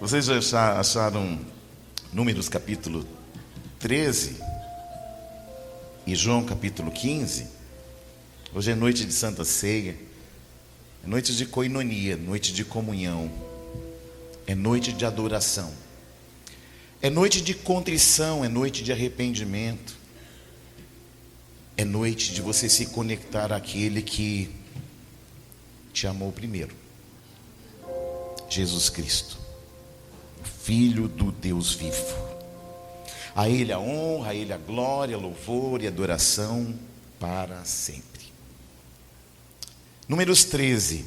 Vocês já acharam Números capítulo 13 e João capítulo 15? Hoje é noite de Santa Ceia, é noite de coinonia, noite de comunhão, é noite de adoração, é noite de contrição, é noite de arrependimento, é noite de você se conectar àquele que te amou primeiro, Jesus Cristo, Filho do Deus vivo. A Ele a honra, a Ele a glória, louvor e adoração para sempre. Números 13,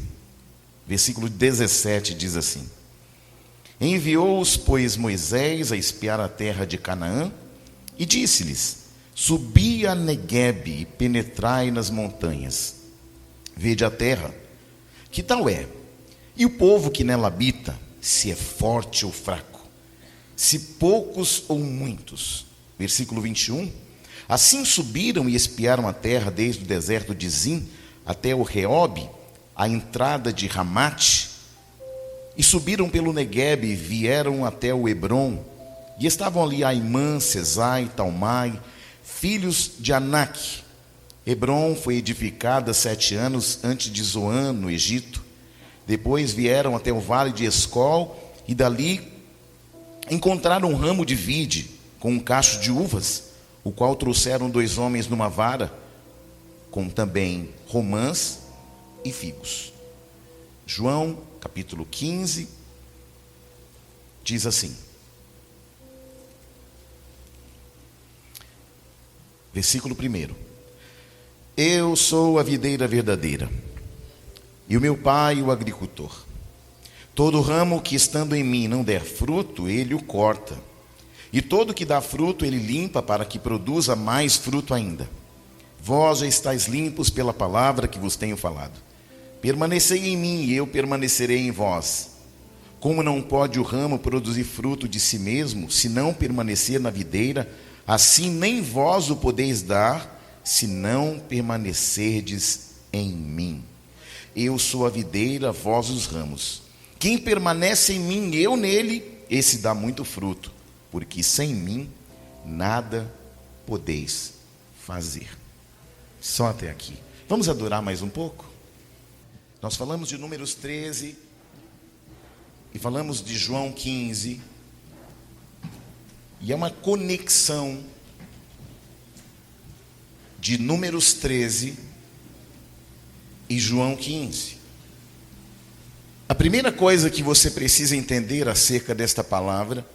versículo 17 diz assim: Enviou-os, pois, Moisés a espiar a terra de Canaã e disse-lhes: Subi a Neguebe e penetrai nas montanhas. Vede a terra, que tal é? E o povo que nela habita, se é forte ou fraco, se poucos ou muitos. Versículo 21. Assim subiram e espiaram a terra desde o deserto de Zim até o Reobe, a entrada de Ramate, e subiram pelo Neguebe e vieram até o Hebrom, e estavam ali Aimã, Sesai, Talmai, filhos de Anak. Hebrom foi edificada 7 anos antes de Zoan, no Egito. Depois vieram até o vale de Escol, e dali encontraram um ramo de vide com um cacho de uvas, o qual trouxeram 2 homens numa vara, com também romãs e figos. João capítulo 15 diz assim, versículo 1: Eu sou a videira verdadeira, e o meu pai o agricultor. Todo ramo que estando em mim não der fruto, ele o corta, e todo que dá fruto ele limpa, para que produza mais fruto ainda. Vós já estáis limpos pela palavra que vos tenho falado. Permanecei em mim, e eu permanecerei em vós. Como não pode o ramo produzir fruto de si mesmo, se não permanecer na videira, assim nem vós o podeis dar, se não permanecerdes em mim. Eu sou a videira, vós os ramos. Quem permanece em mim, eu nele, esse dá muito fruto, porque sem mim nada podeis fazer. Só até aqui. Vamos adorar mais um pouco? Nós falamos de Números 13 e falamos de João 15, e é uma conexão de Números 13 e João 15. A primeira coisa que você precisa entender acerca desta palavra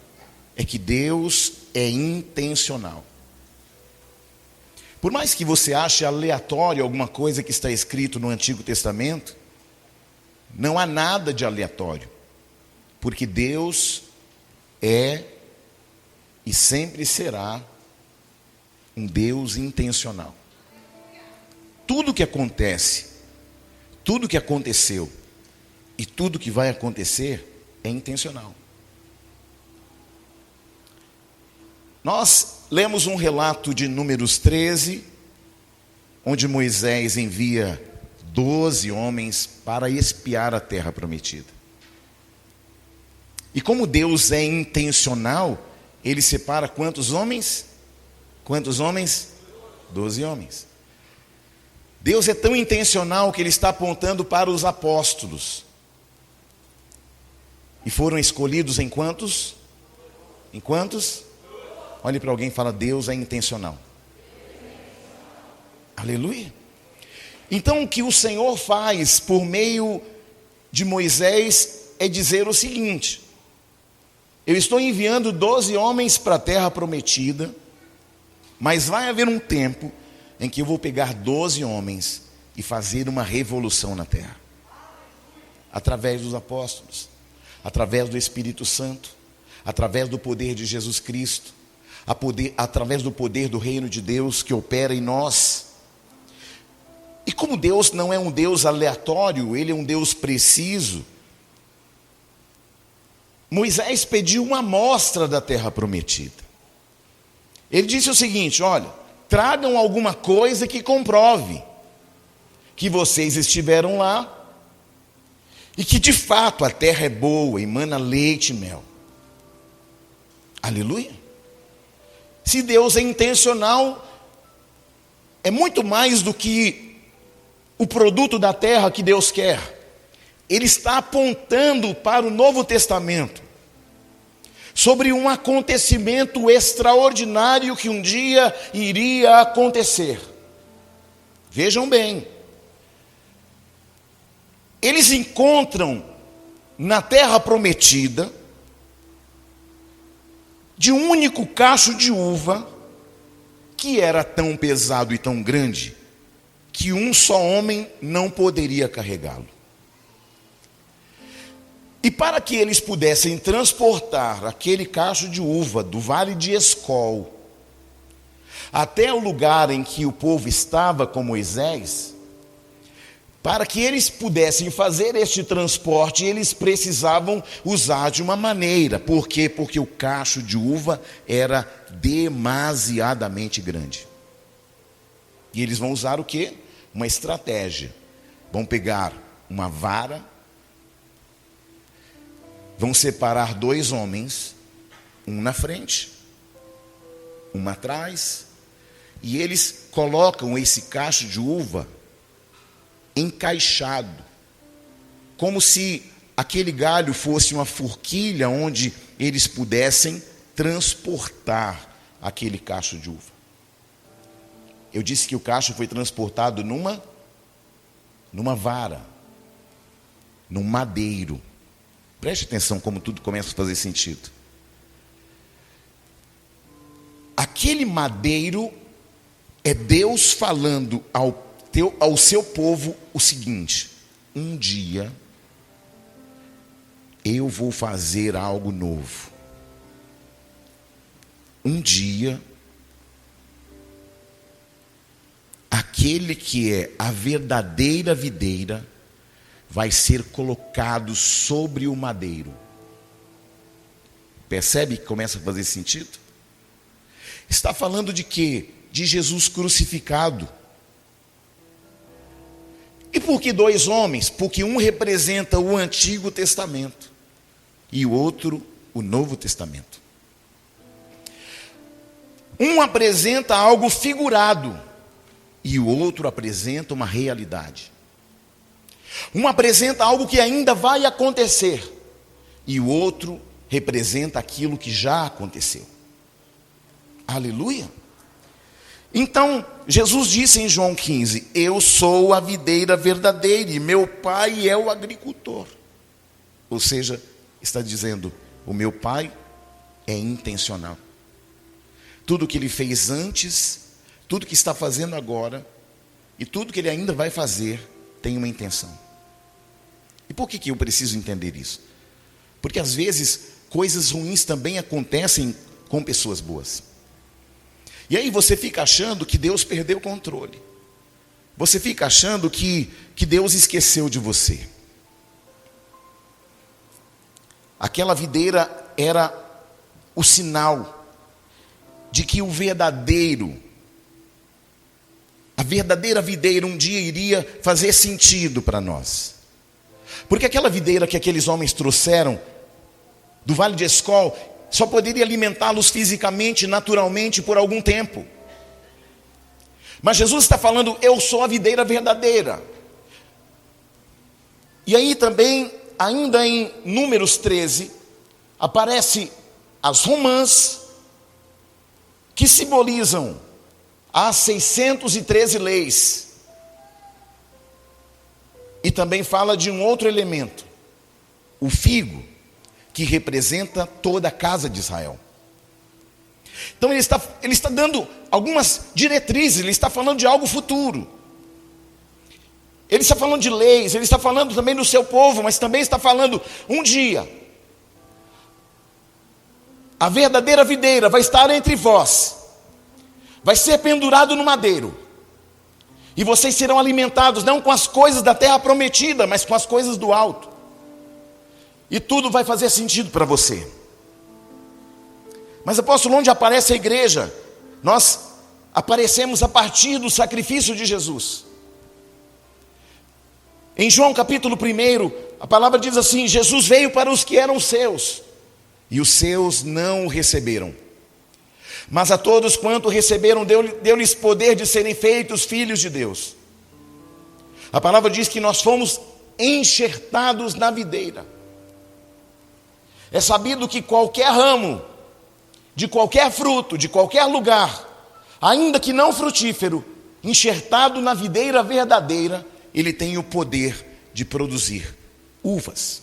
é que Deus é intencional. Por mais que você ache aleatório alguma coisa que está escrito no Antigo Testamento, não há nada de aleatório, porque Deus é e sempre será um Deus intencional. Tudo que acontece, tudo que aconteceu e tudo que vai acontecer é intencional. Nós lemos um relato de Números 13, onde Moisés envia 12 homens para espiar a terra prometida. E como Deus é intencional, Ele separa quantos homens? Quantos homens? 12 homens. Deus é tão intencional que Ele está apontando para os apóstolos. E foram escolhidos em quantos? Em quantos? Olhe para alguém e fala: Deus é intencional. Aleluia. Então o que o Senhor faz por meio de Moisés é dizer o seguinte: eu estou enviando 12 homens para a terra prometida, mas vai haver um tempo em que eu vou pegar 12 homens e fazer uma revolução na terra. Através dos apóstolos, através do Espírito Santo, através do poder de Jesus Cristo, através do poder do reino de Deus que opera em nós. E como Deus não é um Deus aleatório, Ele é um Deus preciso, Moisés pediu uma amostra da terra prometida. Ele disse o seguinte: olha, tragam alguma coisa que comprove que vocês estiveram lá e que de fato a terra é boa, emana leite e mel. Aleluia. Se Deus é intencional, é muito mais do que o produto da terra que Deus quer. Ele está apontando para o Novo Testamento, sobre um acontecimento extraordinário que um dia iria acontecer. Vejam bem, eles encontram na terra prometida, de um único cacho de uva, que era tão pesado e tão grande, que um só homem não poderia carregá-lo. E para que eles pudessem transportar aquele cacho de uva do vale de Escol até o lugar em que o povo estava com Moisés, para que eles pudessem fazer este transporte, eles precisavam usar de uma maneira. Por quê? Porque o cacho de uva era demasiadamente grande. E eles vão usar o quê? Uma estratégia. Vão pegar uma vara, vão separar 2 homens, um na frente, um atrás, e eles colocam esse cacho de uva encaixado, como se aquele galho fosse uma forquilha onde eles pudessem transportar aquele cacho de uva. Eu disse que o cacho foi transportado numa vara, num madeiro. Preste atenção como tudo começa a fazer sentido. Aquele madeiro é Deus falando ao seu povo o seguinte: um dia eu vou fazer algo novo. Um dia, aquele que é a verdadeira videira vai ser colocado sobre o madeiro. Percebe que começa a fazer sentido? Está falando de quê? De Jesus crucificado. E por que 2 homens? Porque um representa o Antigo Testamento e o outro o Novo Testamento. Um apresenta algo figurado e o outro apresenta uma realidade. Um apresenta algo que ainda vai acontecer e o outro representa aquilo que já aconteceu. Aleluia! Então, Jesus disse em João 15, eu sou a videira verdadeira e meu pai é o agricultor. Ou seja, está dizendo, o meu pai é intencional. Tudo que ele fez antes, tudo que está fazendo agora e tudo que ele ainda vai fazer tem uma intenção. E por que eu preciso entender isso? Porque às vezes coisas ruins também acontecem com pessoas boas. E aí você fica achando que Deus perdeu o controle. Você fica achando que Deus esqueceu de você. Aquela videira era o sinal de que a verdadeira videira um dia iria fazer sentido para nós. Porque aquela videira que aqueles homens trouxeram do Vale de Escol só poderia alimentá-los fisicamente, naturalmente, por algum tempo. Mas Jesus está falando, eu sou a videira verdadeira. E aí também, ainda em Números 13, aparece as romãs, que simbolizam as 613 leis. E também fala de um outro elemento, o figo, que representa toda a casa de Israel. Então ele está dando algumas diretrizes, ele está falando de algo futuro. Ele está falando de leis, ele está falando também do seu povo, mas também está falando, um dia, a verdadeira videira vai estar entre vós, vai ser pendurado no madeiro, e vocês serão alimentados não com as coisas da terra prometida, mas com as coisas do alto. E tudo vai fazer sentido para você. Mas apóstolo, onde aparece a igreja? Nós aparecemos a partir do sacrifício de Jesus. Em João capítulo 1, a palavra diz assim: Jesus veio para os que eram seus, e os seus não o receberam. Mas a todos quanto receberam, deu-lhes poder de serem feitos filhos de Deus. A palavra diz que nós fomos enxertados na videira. É sabido que qualquer ramo, de qualquer fruto, de qualquer lugar, ainda que não frutífero, enxertado na videira verdadeira, ele tem o poder de produzir uvas.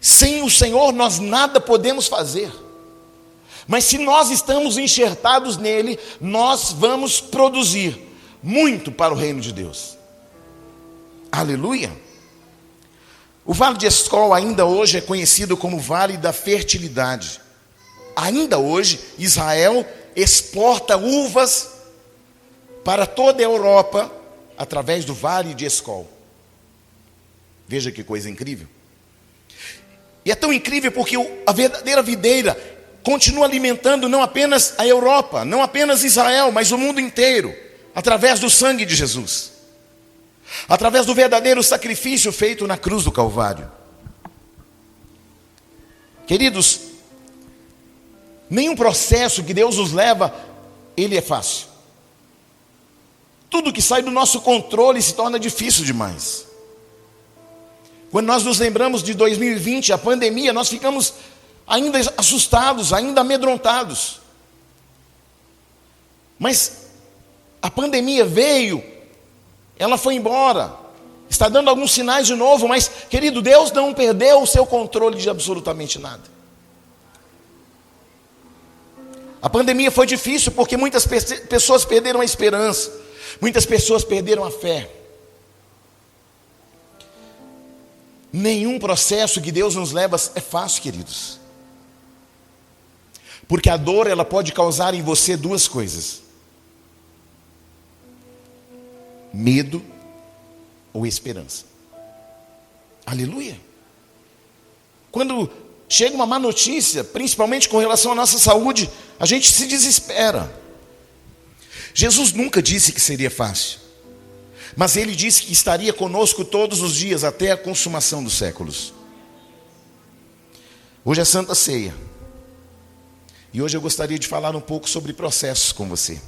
Sem o Senhor nós nada podemos fazer. Mas se nós estamos enxertados nele, nós vamos produzir muito para o reino de Deus. Aleluia! O Vale de Escol ainda hoje é conhecido como Vale da Fertilidade. Ainda hoje, Israel exporta uvas para toda a Europa através do Vale de Escol. Veja que coisa incrível. E é tão incrível porque a verdadeira videira continua alimentando não apenas a Europa, não apenas Israel, mas o mundo inteiro, através do sangue de Jesus, através do verdadeiro sacrifício feito na cruz do Calvário. Queridos, nenhum processo que Deus nos leva, ele é fácil. Tudo que sai do nosso controle se torna difícil demais. Quando nós nos lembramos de 2020, a pandemia, nós ficamos ainda assustados, ainda amedrontados. Mas a pandemia veio, ela foi embora, está dando alguns sinais de novo, mas, querido, Deus não perdeu o seu controle de absolutamente nada. A pandemia foi difícil porque muitas pessoas perderam a esperança, muitas pessoas perderam a fé. Nenhum processo que Deus nos leva é fácil, queridos. Porque a dor, ela pode causar em você duas coisas: medo ou esperança. Aleluia! Quando chega uma má notícia, principalmente com relação à nossa saúde, a gente se desespera. Jesus nunca disse que seria fácil, mas Ele disse que estaria conosco todos os dias até a consumação dos séculos. Hoje é Santa Ceia. E hoje eu gostaria de falar um pouco sobre processos com você.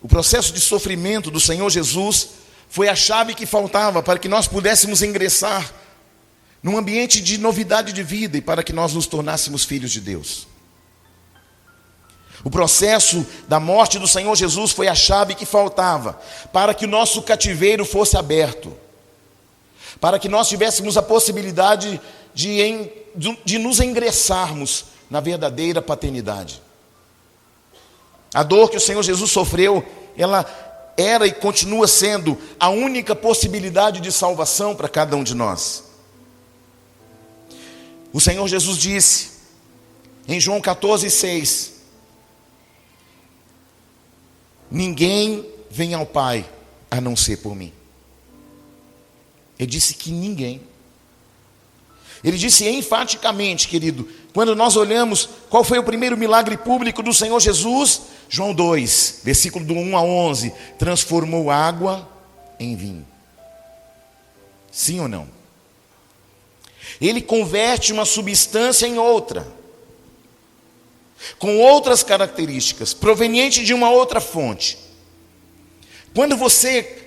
O processo de sofrimento do Senhor Jesus foi a chave que faltava para que nós pudéssemos ingressar num ambiente de novidade de vida e para que nós nos tornássemos filhos de Deus. O processo da morte do Senhor Jesus foi a chave que faltava para que o nosso cativeiro fosse aberto, para que nós tivéssemos a possibilidade de nos ingressarmos na verdadeira paternidade. A dor que o Senhor Jesus sofreu, ela era e continua sendo a única possibilidade de salvação para cada um de nós. O Senhor Jesus disse em João 14:6: ninguém vem ao Pai a não ser por mim. Ele disse que ninguém. Ele disse enfaticamente, querido, quando nós olhamos qual foi o primeiro milagre público do Senhor Jesus, João 2, versículo do 1 a 11, transformou água em vinho. Sim ou não? Ele converte uma substância em outra, com outras características, proveniente de uma outra fonte. Quando você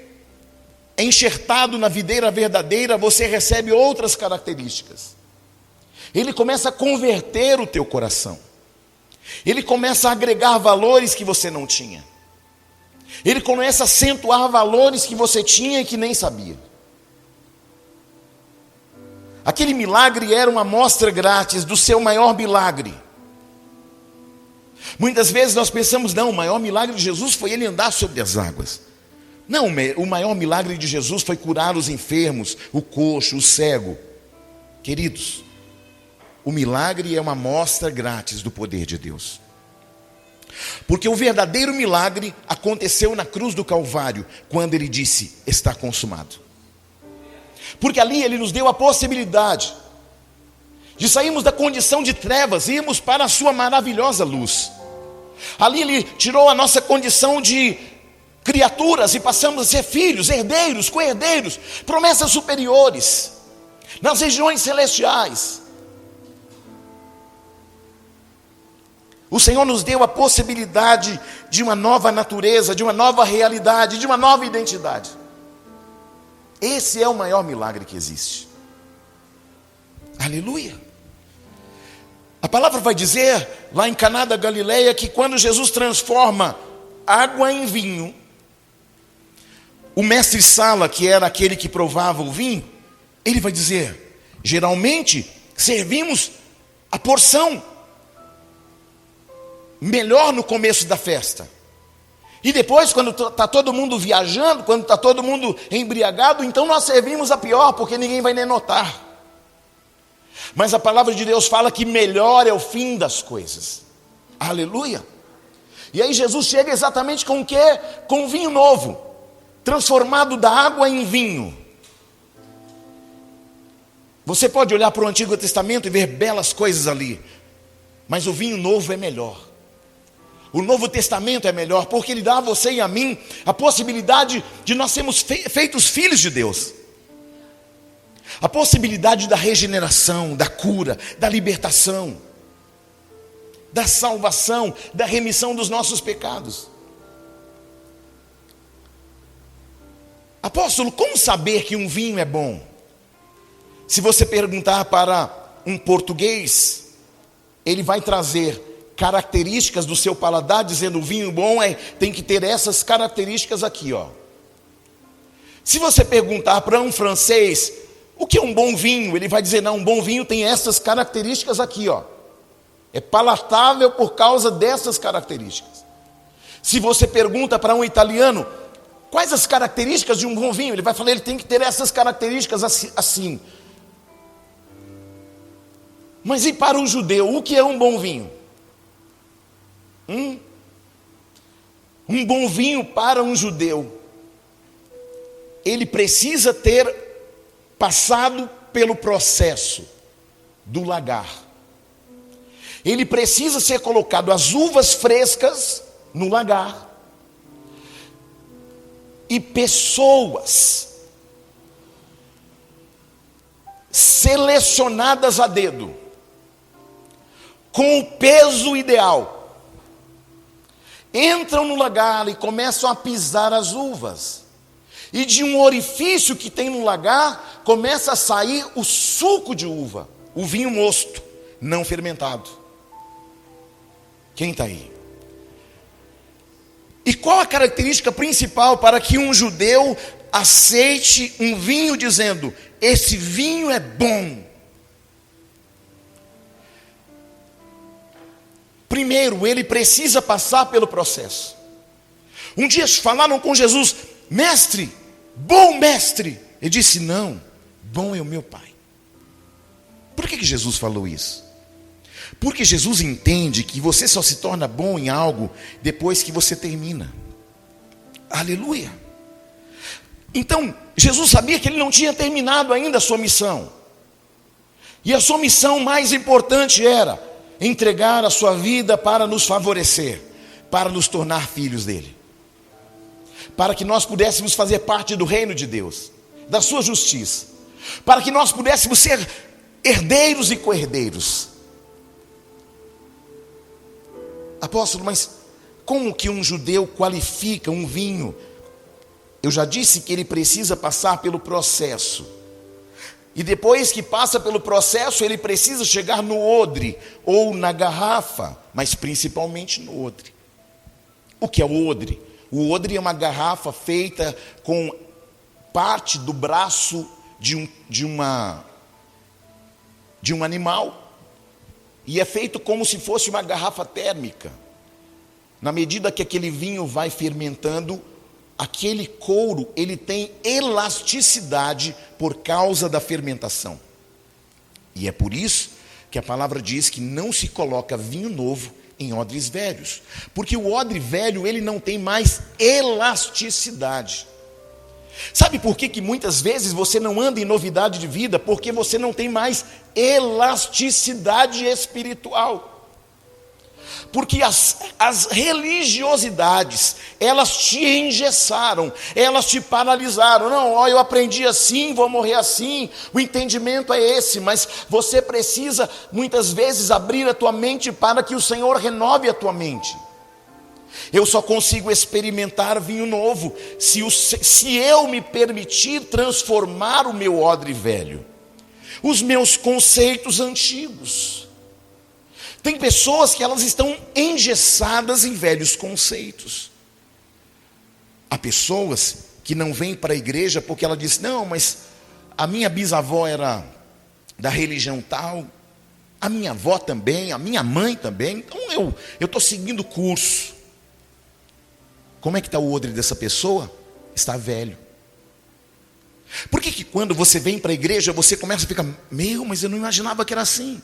é enxertado na videira verdadeira, você recebe outras características. Ele começa a converter o teu coração. Ele começa a agregar valores que você não tinha. Ele começa a acentuar valores que você tinha e que nem sabia. Aquele milagre era uma amostra grátis do seu maior milagre. Muitas vezes nós pensamos, não, o maior milagre de Jesus foi ele andar sobre as águas. Não, o maior milagre de Jesus foi curar os enfermos, o coxo, o cego. Queridos, o milagre é uma amostra grátis do poder de Deus. Porque o verdadeiro milagre aconteceu na cruz do Calvário, quando ele disse, está consumado. Porque ali ele nos deu a possibilidade de sairmos da condição de trevas e irmos para a sua maravilhosa luz. Ali ele tirou a nossa condição de criaturas e passamos a ser filhos, herdeiros, co-herdeiros, promessas superiores, nas regiões celestiais. O Senhor nos deu a possibilidade de uma nova natureza, de uma nova realidade, de uma nova identidade. Esse é o maior milagre que existe. Aleluia. A palavra vai dizer, lá em Caná da Galileia, que quando Jesus transforma água em vinho, o mestre Sala, que era aquele que provava o vinho, ele vai dizer, geralmente servimos a porção melhor no começo da festa. E depois, quando está todo mundo viajando, quando está todo mundo embriagado, então nós servimos a pior, porque ninguém vai nem notar. Mas a palavra de Deus fala que melhor é o fim das coisas. Aleluia. E aí Jesus chega exatamente com o quê? Com vinho novo, transformado da água em vinho. Você pode olhar para o Antigo Testamento e ver belas coisas ali, mas o vinho novo é melhor. O Novo Testamento é melhor, porque ele dá a você e a mim a possibilidade de nós sermos feitos filhos de Deus. A possibilidade da regeneração, da cura, da libertação, da salvação, da remissão dos nossos pecados. Apóstolo, como saber que um vinho é bom? Se você perguntar para um português, ele vai trazer características do seu paladar, dizendo o vinho bom tem que ter essas características aqui, ó. Se você perguntar para um francês o que é um bom vinho, ele vai dizer, não, um bom vinho tem essas características aqui, ó. É palatável por causa dessas características. Se você pergunta para um italiano quais as características de um bom vinho, ele vai falar, ele tem que ter essas características assim. Mas e para o judeu, o que é um bom vinho? Um bom vinho para um judeu, ele precisa ter passado pelo processo do lagar. Ele precisa ser colocado as uvas frescas no lagar. E pessoas selecionadas a dedo, com o peso ideal, entram no lagar e começam a pisar as uvas. E de um orifício que tem no lagar, começa a sair o suco de uva, o vinho mosto, não fermentado. Quem está aí? E qual a característica principal para que um judeu aceite um vinho dizendo, esse vinho é bom? Primeiro, ele precisa passar pelo processo. Um dia falaram com Jesus, mestre, bom mestre. Ele disse, não, bom é o meu Pai. Por que Jesus falou isso? Porque Jesus entende que você só se torna bom em algo depois que você termina. Aleluia. Então, Jesus sabia que ele não tinha terminado ainda a sua missão. E a sua missão mais importante era entregar a sua vida para nos favorecer, para nos tornar filhos dele, para que nós pudéssemos fazer parte do reino de Deus, da sua justiça, para que nós pudéssemos ser herdeiros e co-herdeiros. Apóstolo, mas como que um judeu qualifica um vinho? Eu já disse que ele precisa passar pelo processo. E depois que passa pelo processo, ele precisa chegar no odre, ou na garrafa, mas principalmente no odre. O que é o odre? O odre é uma garrafa feita com parte do braço de um animal. E é feito como se fosse uma garrafa térmica. Na medida que aquele vinho vai fermentando, aquele couro, ele tem elasticidade por causa da fermentação. E é por isso que a palavra diz que não se coloca vinho novo em odres velhos. Porque o odre velho, ele não tem mais elasticidade. Sabe por que muitas vezes você não anda em novidade de vida? Porque você não tem mais elasticidade espiritual. Porque as religiosidades, elas te engessaram, elas te paralisaram. Não, ó, eu aprendi assim, vou morrer assim, o entendimento é esse. Mas você precisa, muitas vezes, abrir a tua mente para que o Senhor renove a tua mente. Eu só consigo experimentar vinho novo se eu me permitir transformar o meu odre velho, os meus conceitos antigos. Tem pessoas que elas estão engessadas em velhos conceitos. Há pessoas que não vêm para a igreja porque ela diz: não, mas a minha bisavó era da religião tal, a minha avó também, a minha mãe também, então eu estou seguindo o curso. Como é que está o odre dessa pessoa? Está velho. Por que quando você vem para a igreja, você começa a ficar: mas eu não imaginava que era assim.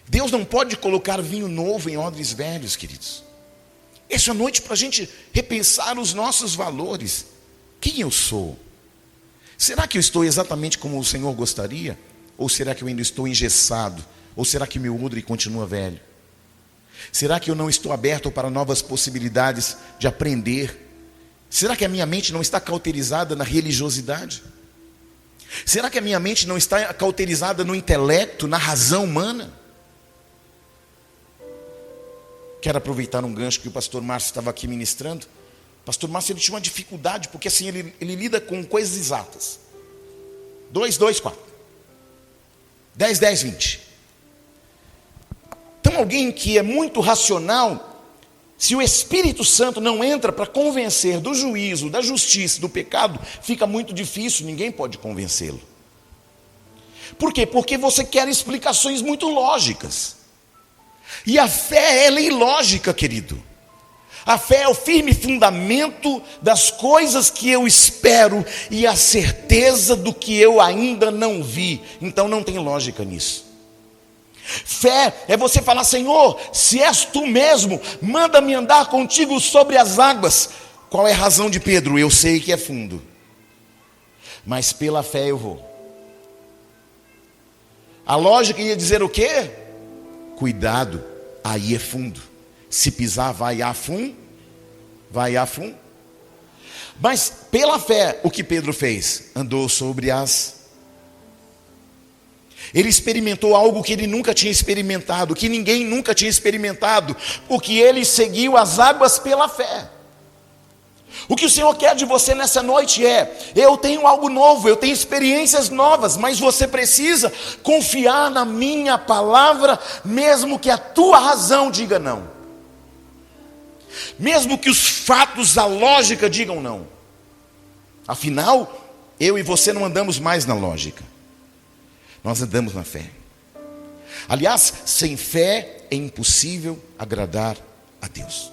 Deus não pode colocar vinho novo em odres velhos, queridos. Essa é a noite para a gente repensar os nossos valores. Quem eu sou? Será que eu estou exatamente como o Senhor gostaria? Ou será que eu ainda estou engessado? Ou será que meu odre continua velho? Será que eu não estou aberto para novas possibilidades de aprender? Será que a minha mente não está cauterizada na religiosidade? Será que a minha mente não está cauterizada no intelecto, na razão humana? Quero aproveitar um gancho que o pastor Márcio estava aqui ministrando. O pastor Márcio, ele tinha uma dificuldade, porque assim, ele lida com coisas exatas. 2, 2, 4. 10, 10, 20. Então alguém que é muito racional, se o Espírito Santo não entra para convencer do juízo, da justiça, do pecado, fica muito difícil, ninguém pode convencê-lo. Por quê? Porque você quer explicações muito lógicas. E a fé, ela é ilógica, querido. A fé é o firme fundamento das coisas que eu espero e a certeza do que eu ainda não vi. Então não tem lógica nisso. Fé é você falar: Senhor, se és tu mesmo, manda-me andar contigo sobre as águas. Qual é a razão de Pedro? Eu sei que é fundo, mas pela fé eu vou. A lógica ia dizer o quê? Cuidado, aí é fundo. Se pisar, vai a fundo. Vai a fundo. Mas pela fé, o que Pedro fez? Andou sobre as... Ele experimentou algo que ele nunca tinha experimentado, que ninguém nunca tinha experimentado, porque ele seguiu as águas pela fé. O que o Senhor quer de você nessa noite é: eu tenho algo novo, eu tenho experiências novas, mas você precisa confiar na minha palavra, mesmo que a tua razão diga não, mesmo que os fatos, a lógica digam não. Afinal, eu e você não andamos mais na lógica, nós andamos na fé. Aliás, sem fé é impossível agradar a Deus.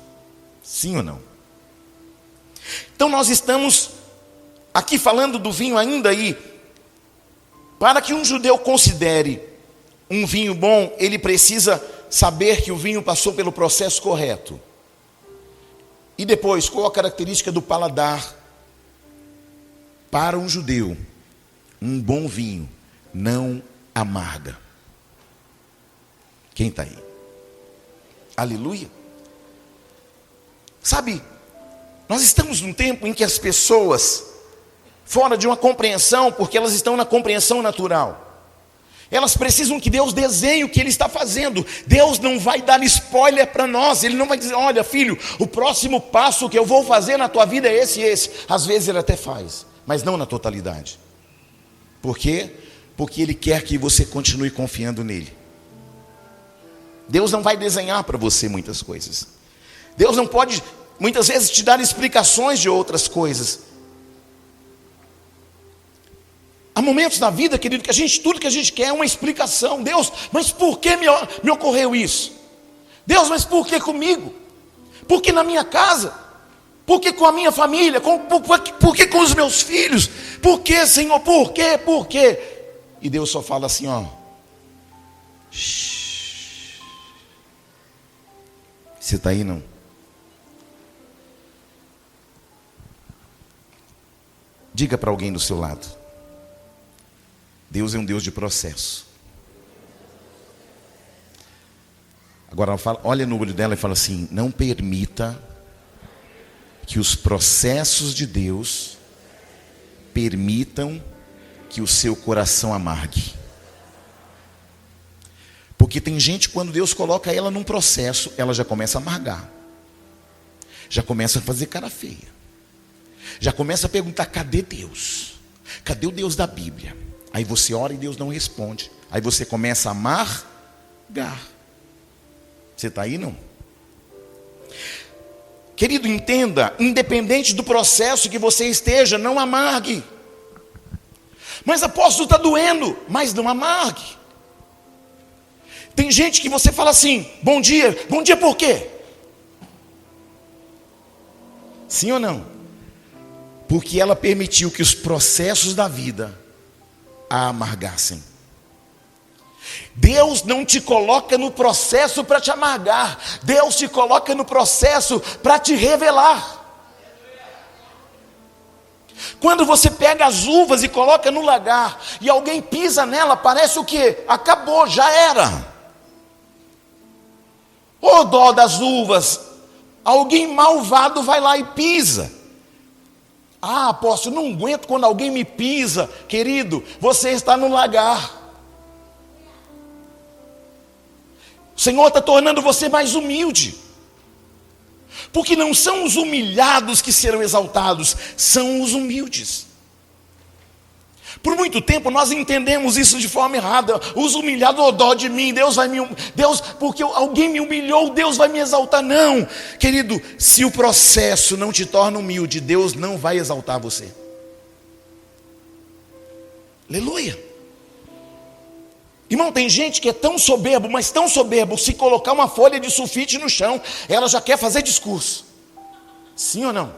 Sim ou não? Então nós estamos aqui falando do vinho ainda aí. Para que um judeu considere um vinho bom, ele precisa saber que o vinho passou pelo processo correto. E depois, qual a característica do paladar? Para um judeu, um bom vinho não amarga. Quem está aí? Aleluia. Sabe, nós estamos num tempo em que as pessoas, fora de uma compreensão, porque elas estão na compreensão natural, elas precisam que Deus desenhe o que Ele está fazendo. Deus não vai dar spoiler para nós. Ele não vai dizer: olha filho, o próximo passo que eu vou fazer na tua vida é esse e esse. Às vezes Ele até faz, mas não na totalidade. Por quê? Porque Ele quer que você continue confiando nele. Deus não vai desenhar para você muitas coisas. Deus não pode muitas vezes te dar explicações de outras coisas. Há momentos na vida, querido, que tudo que a gente quer é uma explicação. Deus, mas por que me ocorreu isso? Deus, mas por que comigo? Por que na minha casa? Por que com a minha família? Por que com os meus filhos? Por que, Senhor? Por quê? Por quê? E Deus só fala assim, ó. Shhh. Você está aí, não? Diga para alguém do seu lado: Deus é um Deus de processo. Agora olha no olho dela e fala assim: não permita que os processos de Deus permitam que o seu coração amargue. Porque tem gente, quando Deus coloca ela num processo, ela já começa a amargar, já começa a fazer cara feia, já começa a perguntar: cadê Deus? Cadê o Deus da Bíblia? Aí você ora e Deus não responde. Aí você começa a amargar. Você está aí, não? Querido, entenda, independente do processo que você esteja, não amargue. Mas apóstolo, está doendo, mas não amargue. Tem gente que você fala assim: bom dia por quê? Sim ou não? Porque ela permitiu que os processos da vida a amargassem. Deus não te coloca no processo para te amargar. Deus te coloca no processo para te revelar. Quando você pega as uvas e coloca no lagar e alguém pisa nela, parece o quê? Acabou, já era. Ô dó das uvas, alguém malvado vai lá e pisa. Ah, apóstolo, não aguento quando alguém me pisa. Querido, você está no lagar. O Senhor está tornando você mais humilde. Porque não são os humilhados que serão exaltados, são os humildes. Por muito tempo nós entendemos isso de forma errada. Os humilhados: oh, dó de mim, Deus, porque alguém me humilhou, Deus vai me exaltar. Não, querido, se o processo não te torna humilde, Deus não vai exaltar você. Aleluia. Irmão, tem gente que é tão soberbo, mas tão soberbo, se colocar uma folha de sulfite no chão, ela já quer fazer discurso. Sim ou não?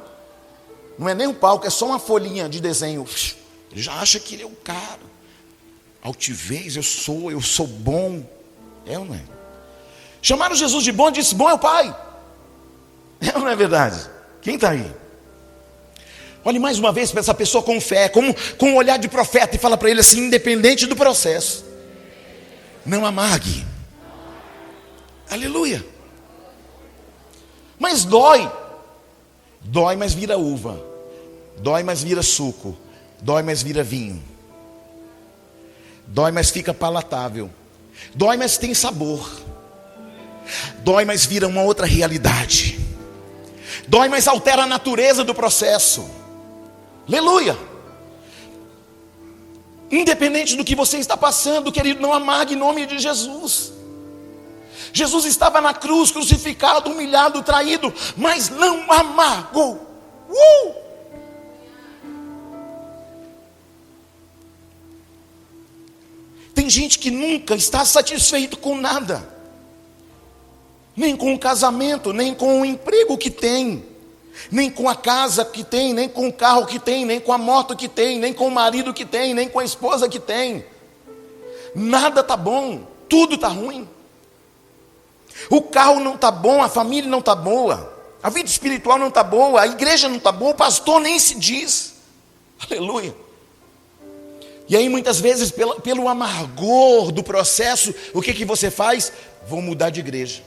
Não é nem um palco, é só uma folhinha de desenho. Ele já acha que ele é o cara. Altivez, eu sou bom. É ou não é? Chamaram Jesus de bom e disse: bom é o Pai. É ou não é verdade? Quem está aí? Olhe mais uma vez para essa pessoa com fé, com um olhar de profeta, e fala para ele assim: independente do processo, não amargue. Aleluia. Mas dói, mas vira uva, dói, mas vira suco, dói, mas vira vinho, dói, mas fica palatável, dói, mas tem sabor, dói, mas vira uma outra realidade, dói, mas altera a natureza do processo. Aleluia. Independente do que você está passando, querido, não amargue em nome de Jesus. Jesus estava na cruz, crucificado, humilhado, traído, mas não amargou. Tem gente que nunca está satisfeito com nada, nem com o casamento, nem com o emprego que tem, nem com a casa que tem, nem com o carro que tem, nem com a moto que tem, nem com o marido que tem, nem com a esposa que tem. Nada está bom, tudo está ruim. O carro não está bom, a família não está boa, a vida espiritual não está boa, a igreja não está boa, o pastor nem se diz. Aleluia. E aí muitas vezes pelo amargor do processo, o que você faz? Vou mudar de igreja,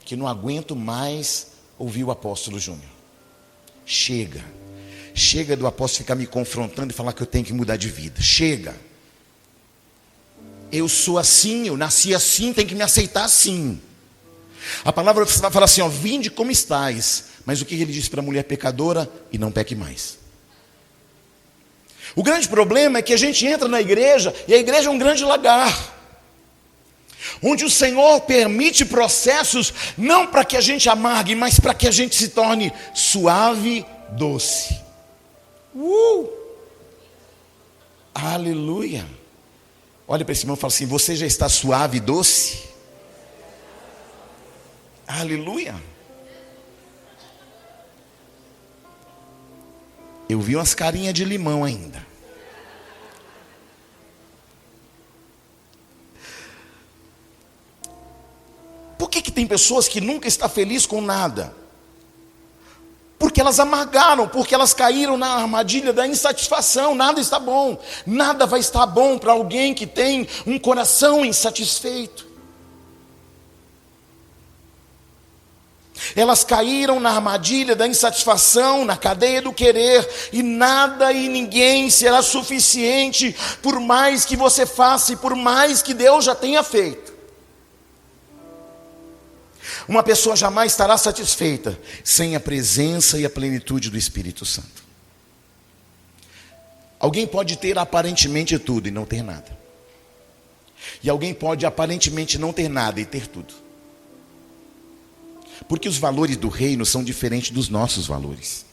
que não aguento mais ouvir o apóstolo Júnior. Chega do apóstolo ficar me confrontando e falar que eu tenho que mudar de vida. Chega. Eu sou assim, eu nasci assim, tem que me aceitar assim. A palavra vai falar assim: ó, vinde como estais. Mas o que ele diz para a mulher pecadora? E não peque mais. O grande problema é que a gente entra na igreja, e a igreja é um grande lagar, onde o Senhor permite processos, não para que a gente amargue, mas para que a gente se torne suave, doce. Aleluia. Olha para esse irmão e fala assim: você já está suave e doce? Aleluia. Eu vi umas carinhas de limão ainda. Por que tem pessoas que nunca estão felizes com nada? Porque elas amargaram, porque elas caíram na armadilha da insatisfação. Nada está bom, nada vai estar bom para alguém que tem um coração insatisfeito. Elas caíram na armadilha da insatisfação, na cadeia do querer, e nada e ninguém será suficiente, por mais que você faça e por mais que Deus já tenha feito. Uma pessoa jamais estará satisfeita sem a presença e a plenitude do Espírito Santo. Alguém pode ter aparentemente tudo e não ter nada. E alguém pode aparentemente não ter nada e ter tudo. Porque os valores do reino são diferentes dos nossos valores.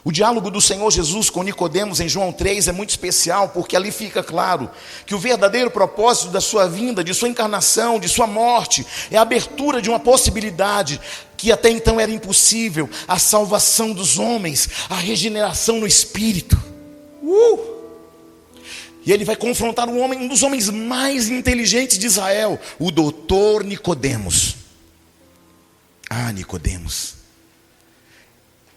O diálogo do Senhor Jesus com Nicodemos em João 3 é muito especial, porque ali fica claro que o verdadeiro propósito da sua vinda, de sua encarnação, de sua morte, é a abertura de uma possibilidade que até então era impossível: a salvação dos homens, a regeneração no Espírito. E ele vai confrontar um dos homens mais inteligentes de Israel, o doutor Nicodemos. Nicodemos,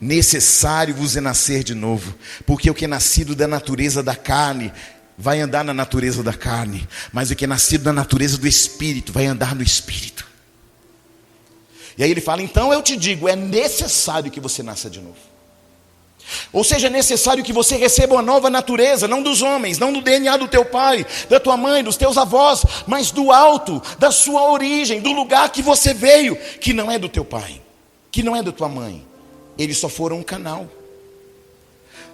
necessário vos é nascer de novo, porque o que é nascido da natureza da carne vai andar na natureza da carne, mas o que é nascido da natureza do Espírito vai andar no Espírito. E aí ele fala: então eu te digo, é necessário que você nasça de novo. Ou seja, é necessário que você receba uma nova natureza, não dos homens, não do DNA do teu pai, da tua mãe, dos teus avós, mas do alto, da sua origem, do lugar que você veio, que não é do teu pai, que não é da tua mãe. Eles só foram um canal.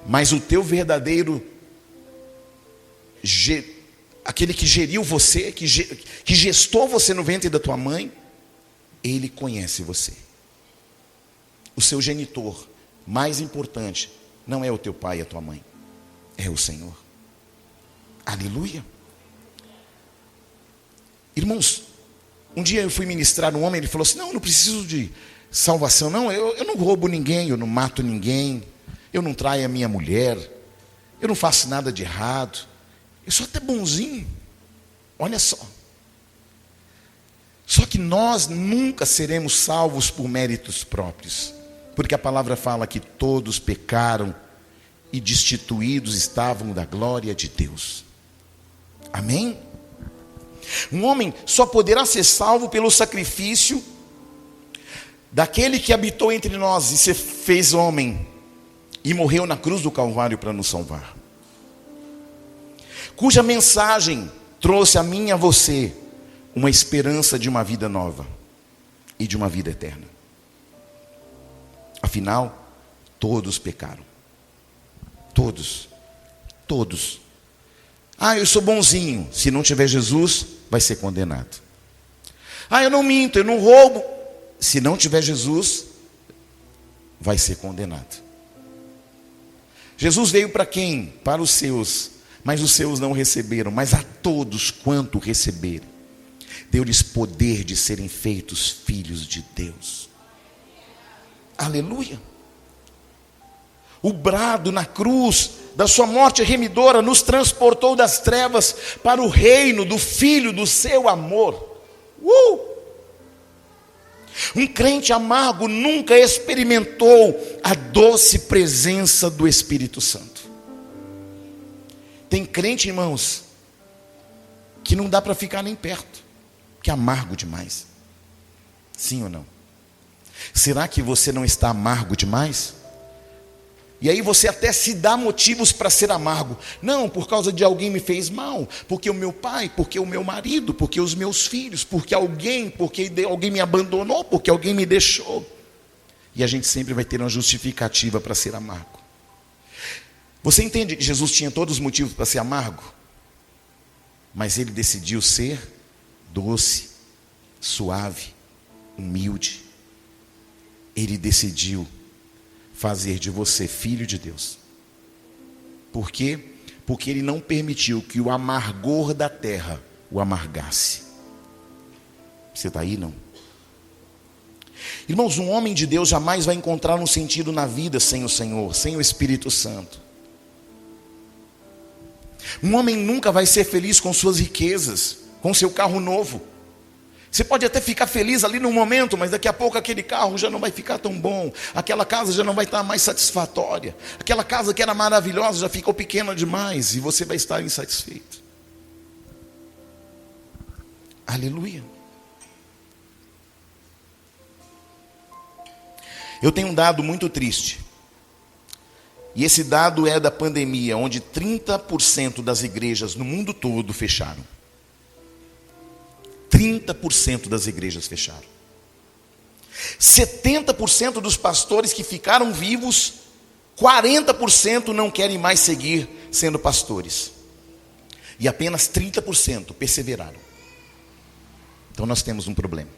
Mas o teu verdadeiro, aquele que geriu você, que gestou você no ventre da tua mãe, ele conhece você. O seu genitor mais importante não é o teu pai e a tua mãe, é o Senhor. Aleluia. Irmãos, um dia eu fui ministrar um homem, ele falou assim: não, eu não preciso de salvação, não, eu não roubo ninguém, eu não mato ninguém, eu não traio a minha mulher, eu não faço nada de errado, eu sou até bonzinho. Olha só. Só que nós nunca seremos salvos por méritos próprios, porque a palavra fala que todos pecaram e destituídos estavam da glória de Deus. Amém? Um homem só poderá ser salvo pelo sacrifício daquele que habitou entre nós e se fez homem e morreu na cruz do Calvário para nos salvar, cuja mensagem trouxe a mim e a você uma esperança de uma vida nova e de uma vida eterna. Afinal, todos pecaram. Todos. Eu sou bonzinho. Se não tiver Jesus, vai ser condenado. Eu não minto, eu não roubo. Se não tiver Jesus, vai ser condenado. Jesus veio para quem? Para os seus, mas os seus não receberam. Mas a todos quanto receberam, deu-lhes poder de serem feitos filhos de Deus. Aleluia. O brado na cruz da sua morte remidora nos transportou das trevas para o reino do Filho do seu amor. Um crente amargo nunca experimentou a doce presença do Espírito Santo. Tem crente, irmãos, que não dá para ficar nem perto, que é amargo demais. Sim ou não? Será que você não está amargo demais? E aí você até se dá motivos para ser amargo. Não, por causa de alguém me fez mal, porque o meu pai, porque o meu marido, porque os meus filhos, porque alguém me abandonou, porque alguém me deixou. E a gente sempre vai ter uma justificativa para ser amargo. Você entende que Jesus tinha todos os motivos para ser amargo? Mas ele decidiu ser doce, suave, humilde. Ele decidiu fazer de você filho de Deus. Por quê? Porque ele não permitiu que o amargor da terra o amargasse. Você está aí, não? Irmãos, um homem de Deus jamais vai encontrar um sentido na vida sem o Senhor, sem o Espírito Santo. Um homem nunca vai ser feliz com suas riquezas, com seu carro novo. Você pode até ficar feliz ali no momento, mas daqui a pouco aquele carro já não vai ficar tão bom, aquela casa já não vai estar mais satisfatória, aquela casa que era maravilhosa já ficou pequena demais e você vai estar insatisfeito. Aleluia. Eu tenho um dado muito triste. E esse dado é da pandemia, onde 30% das igrejas no mundo todo fecharam. 30% das igrejas fecharam. 70% dos pastores que ficaram vivos, 40% não querem mais seguir sendo pastores. E apenas 30% perseveraram. Então nós temos um problema.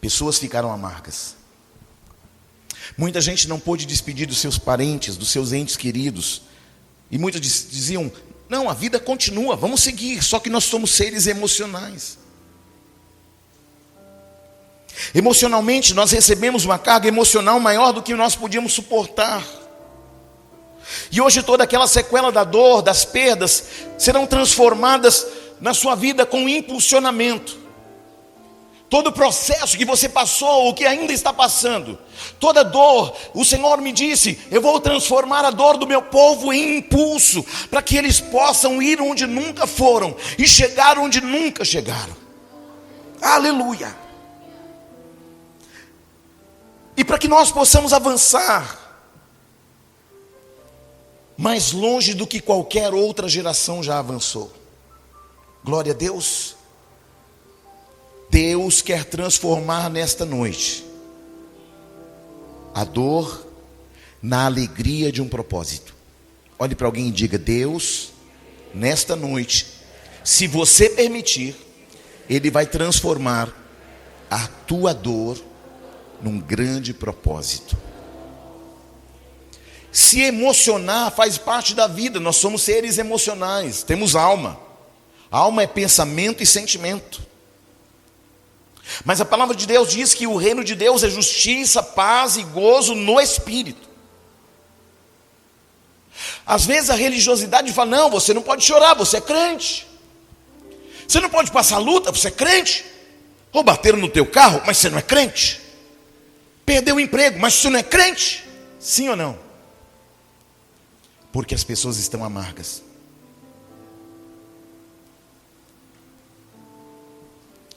Pessoas ficaram amargas. Muita gente não pôde despedir dos seus parentes, dos seus entes queridos. E muitos diziam, não, a vida continua, vamos seguir, só que nós somos seres emocionais. Emocionalmente, nós recebemos uma carga emocional maior do que nós podíamos suportar. E hoje toda aquela sequela da dor, das perdas, serão transformadas na sua vida com impulsionamento. Todo o processo que você passou, o que ainda está passando, toda dor, o Senhor me disse, eu vou transformar a dor do meu povo em impulso, para que eles possam ir onde nunca foram, e chegar onde nunca chegaram. Aleluia! E para que nós possamos avançar, mais longe do que qualquer outra geração já avançou. Glória a Deus. Deus quer transformar nesta noite a dor na alegria de um propósito. Olhe para alguém e diga, Deus, nesta noite, se você permitir, Ele vai transformar a tua dor num grande propósito. Se emocionar faz parte da vida, nós somos seres emocionais, temos alma. Alma é pensamento e sentimento. Mas a palavra de Deus diz que o reino de Deus é justiça, paz e gozo no Espírito. Às vezes a religiosidade fala, não, você não pode chorar, você é crente. Você não pode passar luta, você é crente. Ou bateram no teu carro, mas você não é crente. Perdeu o emprego, mas você não é crente. Sim ou não? Porque as pessoas estão amargas.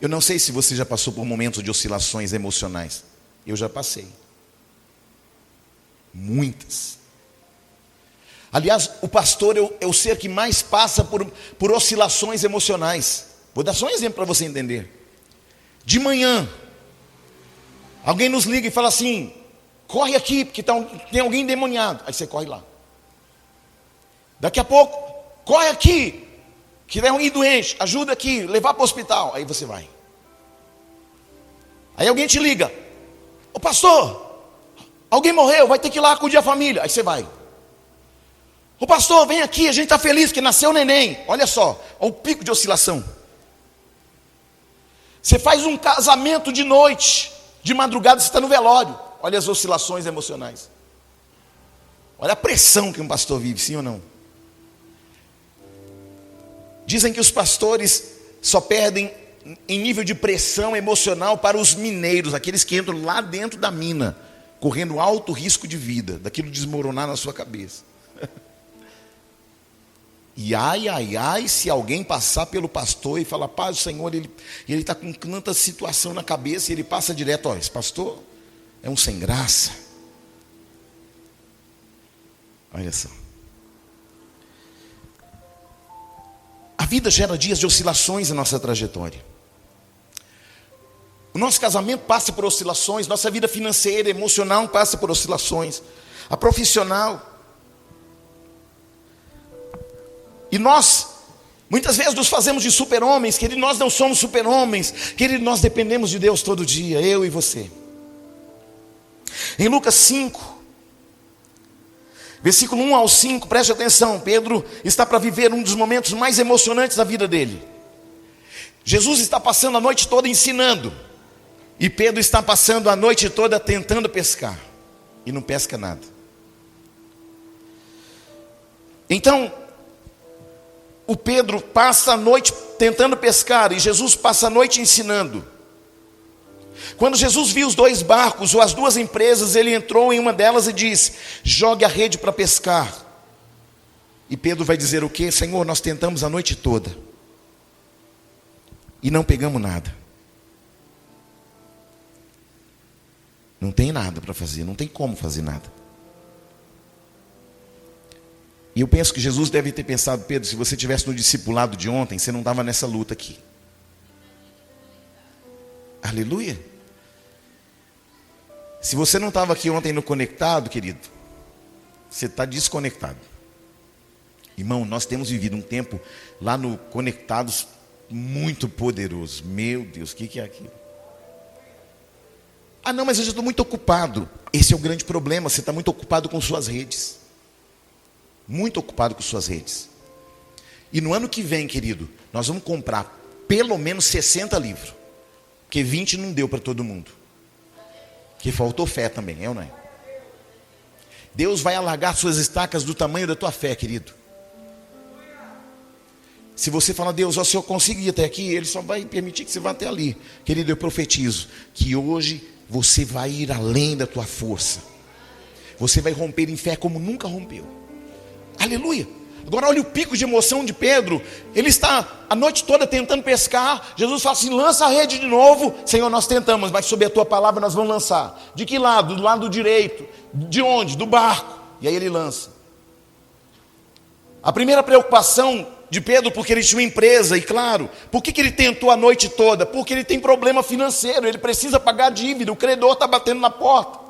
Eu não sei se você já passou por momentos de oscilações emocionais. Eu já passei. Muitas. Aliás, o pastor é o ser que mais passa por oscilações emocionais. Vou dar só um exemplo para você entender. De manhã, alguém nos liga e fala assim, corre aqui, porque tem alguém endemoniado. Aí você corre lá. Daqui a pouco, corre aqui, que tem alguém doente, ajuda aqui, levar para o hospital. Aí você vai. Aí alguém te liga, ô pastor, alguém morreu, vai ter que ir lá acudir a família. Aí você vai. Ô pastor, vem aqui, a gente está feliz que nasceu o neném. Olha só, olha o pico de oscilação. Você faz um casamento de noite, de madrugada você está no velório. Olha as oscilações emocionais. Olha a pressão que um pastor vive, sim ou não? Dizem que os pastores só perdem em nível de pressão emocional para os mineiros, aqueles que entram lá dentro da mina, correndo alto risco de vida, daquilo desmoronar na sua cabeça. E ai, se alguém passar pelo pastor e falar, paz, o Senhor, ele está com tanta situação na cabeça, e ele passa direto, ó, esse pastor é um sem graça. Olha só. A vida gera dias de oscilações na nossa trajetória. O nosso casamento passa por oscilações, nossa vida financeira, emocional passa por oscilações, a profissional. E nós, muitas vezes nos fazemos de super-homens, querido, nós não somos super-homens, querido, nós dependemos de Deus todo dia, eu e você. Em Lucas 5, versículo 1 ao 5, preste atenção, Pedro está para viver um dos momentos mais emocionantes da vida dele. Jesus está passando a noite toda ensinando, e Pedro está passando a noite toda tentando pescar, e não pesca nada. Então, o Pedro passa a noite tentando pescar, e Jesus passa a noite ensinando. Quando Jesus viu os dois barcos, ou as duas empresas, ele entrou em uma delas e disse, jogue a rede para pescar. E Pedro vai dizer o quê? Senhor, nós tentamos a noite toda, e não pegamos nada. Não tem nada para fazer, não tem como fazer nada. E eu penso que Jesus deve ter pensado: Pedro, se você tivesse no discipulado de ontem, você não estava nessa luta aqui. Aleluia. Se você não estava aqui ontem no conectado, querido, você está desconectado. Irmão, nós temos vivido um tempo lá no Conectados muito poderoso. Meu Deus, o que é aquilo? Ah não, mas eu já estou muito ocupado. Esse é o grande problema, você está muito ocupado com suas redes. Muito ocupado com suas redes. E no ano que vem, querido, nós vamos comprar pelo menos 60 livros. Porque 20 não deu para todo mundo. Porque faltou fé também, é ou não é? Deus vai alargar suas estacas do tamanho da tua fé, querido. Se você falar: Deus, se eu conseguir ir até aqui, Ele só vai permitir que você vá até ali. Querido, eu profetizo que hoje você vai ir além da tua força. Você vai romper em fé como nunca rompeu. Aleluia. Agora olha o pico de emoção de Pedro. Ele está a noite toda tentando pescar. Jesus fala assim: lança a rede de novo. Senhor, nós tentamos, mas sob a tua palavra nós vamos lançar. De que lado? Do lado direito. De onde? Do barco. E aí ele lança. A primeira preocupação de Pedro, porque ele tinha uma empresa, e claro, por que ele tentou a noite toda? Porque ele tem problema financeiro, ele precisa pagar a dívida, o credor está batendo na porta.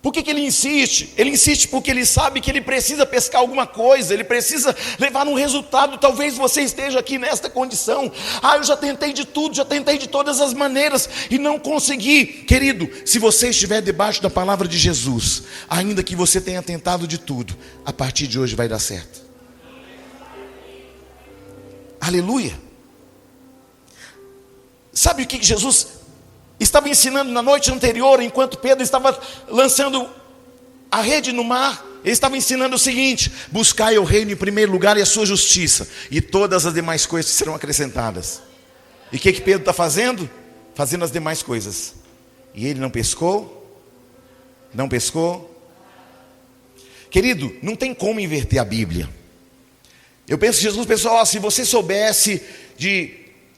Por que ele insiste? Ele insiste porque ele sabe que ele precisa pescar alguma coisa, ele precisa levar um resultado. Talvez você esteja aqui nesta condição: eu já tentei de tudo, já tentei de todas as maneiras e não consegui. Querido, se você estiver debaixo da palavra de Jesus, ainda que você tenha tentado de tudo, a partir de hoje vai dar certo. Aleluia. Sabe o que Jesus estava ensinando na noite anterior, enquanto Pedro estava lançando a rede no mar? Ele estava ensinando o seguinte: buscai o reino em primeiro lugar e a sua justiça, e todas as demais coisas serão acrescentadas. E o que Pedro está fazendo? Fazendo as demais coisas. E ele não pescou? Não pescou? Querido, não tem como inverter a Bíblia. Eu penso que Jesus pensou: se você soubesse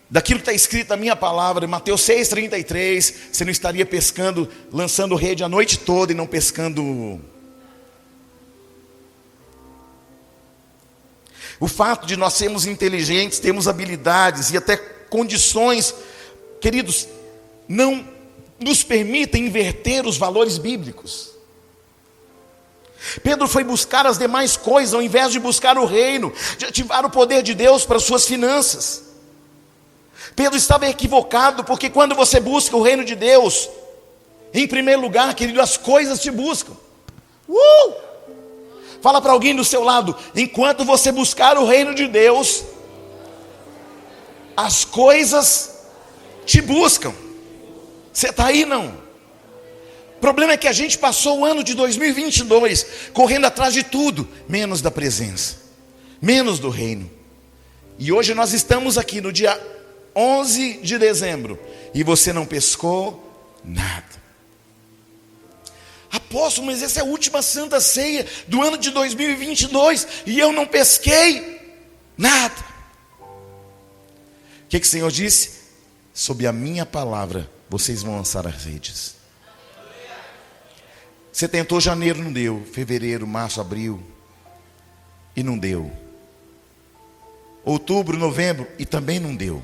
daquilo que está escrito na minha palavra, em Mateus 6,33, você não estaria pescando, lançando rede a noite toda e não pescando. O fato de nós sermos inteligentes, termos habilidades e até condições, queridos, não nos permitem inverter os valores bíblicos. Pedro foi buscar as demais coisas ao invés de buscar o reino, de ativar o poder de Deus para as suas finanças. Pedro estava equivocado, porque quando você busca o reino de Deus, em primeiro lugar, querido, as coisas te buscam. Fala para alguém do seu lado: enquanto você buscar o reino de Deus, as coisas te buscam. Você está aí não? O problema é que a gente passou o ano de 2022 correndo atrás de tudo, menos da presença, menos do reino. E hoje nós estamos aqui no dia 11 de dezembro e você não pescou nada. Apóstolo, mas essa é a última Santa Ceia do ano de 2022 e eu não pesquei nada. O que o Senhor disse? Sob a minha palavra vocês vão lançar as redes. Você tentou janeiro, não deu. Fevereiro, março, abril, e não deu. Outubro, novembro, e também não deu.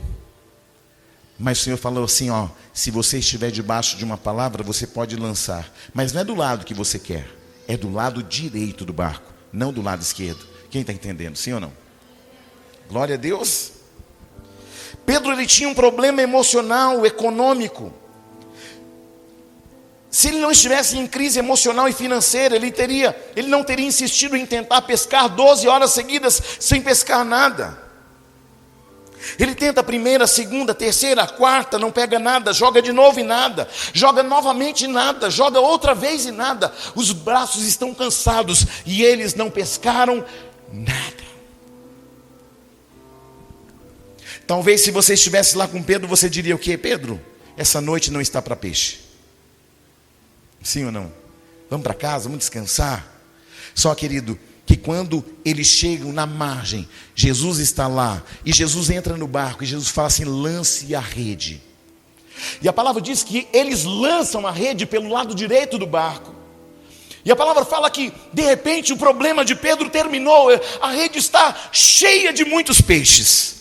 Mas o Senhor falou assim: se você estiver debaixo de uma palavra, você pode lançar. Mas não é do lado que você quer, é do lado direito do barco, não do lado esquerdo. Quem está entendendo, sim ou não? Glória a Deus. Pedro, ele tinha um problema emocional, econômico. Se ele não estivesse em crise emocional e financeira, ele não teria insistido em tentar pescar 12 horas seguidas sem pescar nada. Ele tenta a primeira, a segunda, a terceira, a quarta, não pega nada, joga de novo e nada, joga novamente e nada, joga outra vez e nada. Os braços estão cansados e eles não pescaram nada. Talvez se você estivesse lá com Pedro, você diria o quê? Pedro, essa noite não está para peixe. Sim ou não? Vamos para casa, vamos descansar. Só, querido, que quando eles chegam na margem, Jesus está lá, e Jesus entra no barco, e Jesus fala assim: lance a rede. E a palavra diz que eles lançam a rede pelo lado direito do barco. E a palavra fala que, de repente, o problema de Pedro terminou. A rede está cheia de muitos peixes.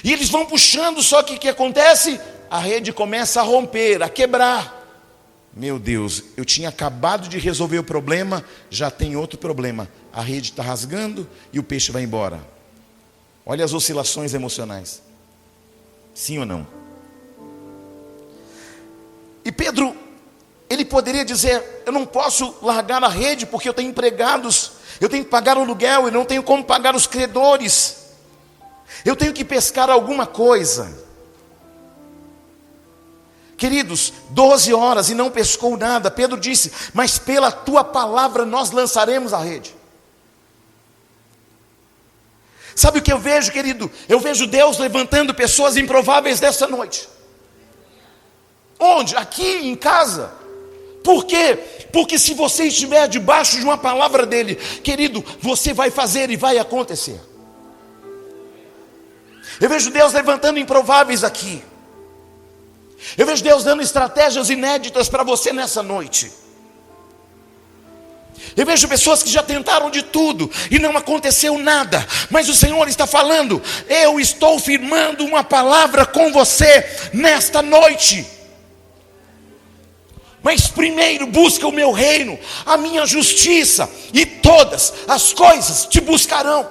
E eles vão puxando, só que o que acontece? A rede começa a romper, a quebrar. Meu Deus, eu tinha acabado de resolver o problema, já tem outro problema. A rede está rasgando e o peixe vai embora. Olha as oscilações emocionais. Sim ou não? E Pedro, ele poderia dizer: eu não posso largar a rede porque eu tenho empregados, eu tenho que pagar o aluguel, eu não tenho como pagar os credores, eu tenho que pescar alguma coisa. Queridos, 12 horas e não pescou nada. Pedro disse: mas pela tua palavra nós lançaremos a rede. Sabe o que eu vejo, querido? Eu vejo Deus levantando pessoas improváveis dessa noite. Onde? Aqui em casa. Por quê? Porque se você estiver debaixo de uma palavra dele, querido, você vai fazer e vai acontecer. Eu vejo Deus levantando improváveis aqui. Eu vejo Deus dando estratégias inéditas para você nessa noite. Eu vejo pessoas que já tentaram de tudo e não aconteceu nada, mas o Senhor está falando: eu estou firmando uma palavra com você nesta noite. Mas primeiro busca o meu reino, a minha justiça, e todas as coisas te buscarão.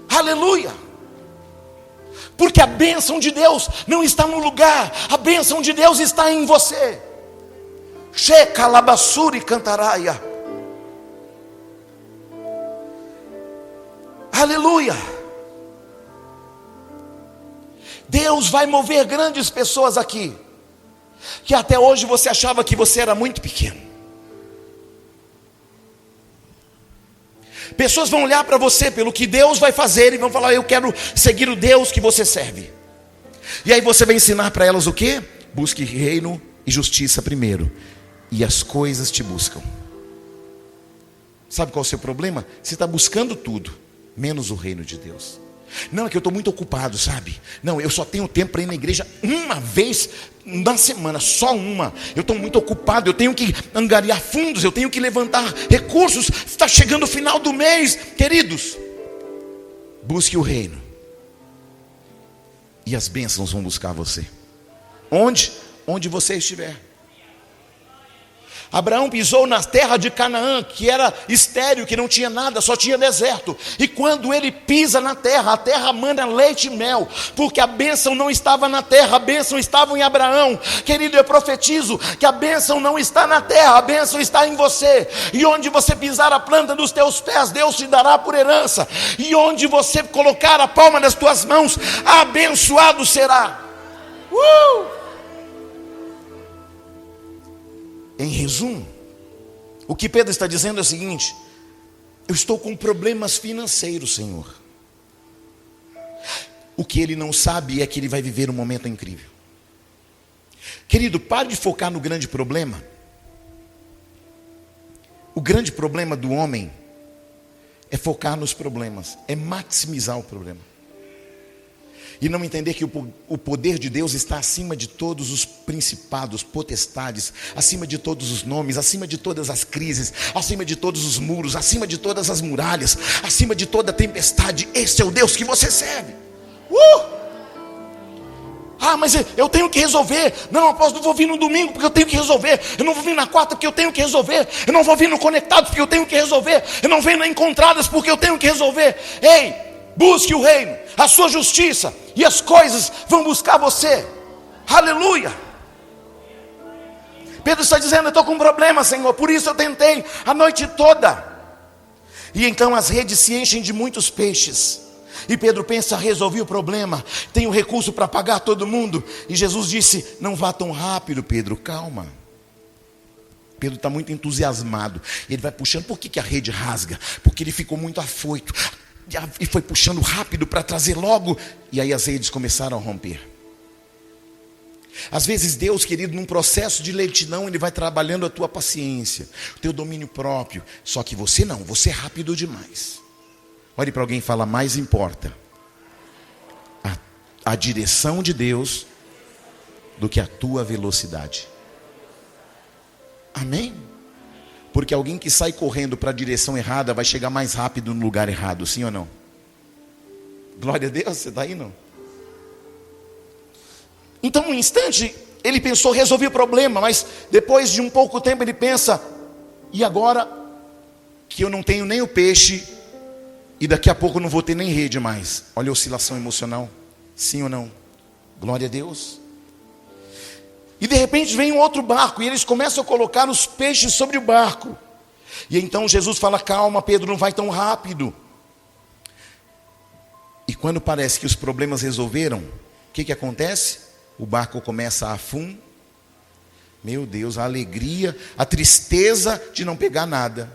Aleluia! Porque a bênção de Deus não está no lugar, a bênção de Deus está em você. Checa labassuri cantaraia. Aleluia! Deus vai mover grandes pessoas aqui, que até hoje você achava que você era muito pequeno. Pessoas vão olhar para você pelo que Deus vai fazer e vão falar: eu quero seguir o Deus que você serve. E aí você vai ensinar para elas o quê? Busque reino e justiça primeiro, e as coisas te buscam. Sabe qual é o seu problema? Você está buscando tudo, menos o reino de Deus. Não, é que eu estou muito ocupado, sabe? Não, eu só tenho tempo para ir na igreja uma vez na semana, só uma. Eu estou muito ocupado, eu tenho que angariar fundos, eu tenho que levantar recursos. Está chegando o final do mês. Queridos, busque o reino, e as bênçãos vão buscar você. Onde? Onde você estiver. Abraão pisou na terra de Canaã, que era estéril, que não tinha nada, só tinha deserto. E quando ele pisa na terra, a terra mana leite e mel, porque a bênção não estava na terra, a bênção estava em Abraão. Querido, eu profetizo que a bênção não está na terra, a bênção está em você. E onde você pisar a planta dos teus pés, Deus te dará por herança. E onde você colocar a palma das tuas mãos, abençoado será. Em resumo, o que Pedro está dizendo é o seguinte: eu estou com problemas financeiros, Senhor. O que ele não sabe é que ele vai viver um momento incrível. Querido, pare de focar no grande problema. O grande problema do homem é focar nos problemas, é maximizar o problema. E não entender que o poder de Deus está acima de todos os principados, potestades, acima de todos os nomes, acima de todas as crises, acima de todos os muros, acima de todas as muralhas, acima de toda a tempestade. Esse é o Deus que você serve. Ah, mas eu tenho que resolver. Não, apóstolo, não vou vir no domingo porque eu tenho que resolver. Eu não vou vir na quarta porque eu tenho que resolver. Eu não vou vir no Conectados porque eu tenho que resolver. Eu não venho na Encontradas porque eu tenho que resolver. Ei, busque o reino, a sua justiça, e as coisas vão buscar você. Aleluia. Pedro está dizendo: eu estou com um problema, Senhor, por isso eu tentei a noite toda. E então as redes se enchem de muitos peixes. E Pedro pensa: resolvi o problema, tenho recurso para pagar todo mundo. E Jesus disse: não vá tão rápido, Pedro, calma. Pedro está muito entusiasmado. Ele vai puxando. Por que a rede rasga? Porque ele ficou muito afoito e foi puxando rápido para trazer logo. E aí as redes começaram a romper. Às vezes Deus, querido, num processo de lentidão, Ele vai trabalhando a tua paciência, o teu domínio próprio. Só que você não, você é rápido demais. Olhe para alguém e fala: mais importa a direção de Deus do que a tua velocidade. Amém? Porque alguém que sai correndo para a direção errada vai chegar mais rápido no lugar errado, sim ou não? Glória a Deus, você está aí não? Então, um instante, ele pensou, resolvi o problema, mas depois de um pouco tempo ele pensa, e agora que eu não tenho nem o peixe, e daqui a pouco eu não vou ter nem rede mais. Olha a oscilação emocional, sim ou não? Glória a Deus. E de repente vem um outro barco, e eles começam a colocar os peixes sobre o barco. E então Jesus fala, calma Pedro, não vai tão rápido. E quando parece que os problemas resolveram, o que acontece? O barco começa a afundar. Meu Deus, a alegria, a tristeza de não pegar nada,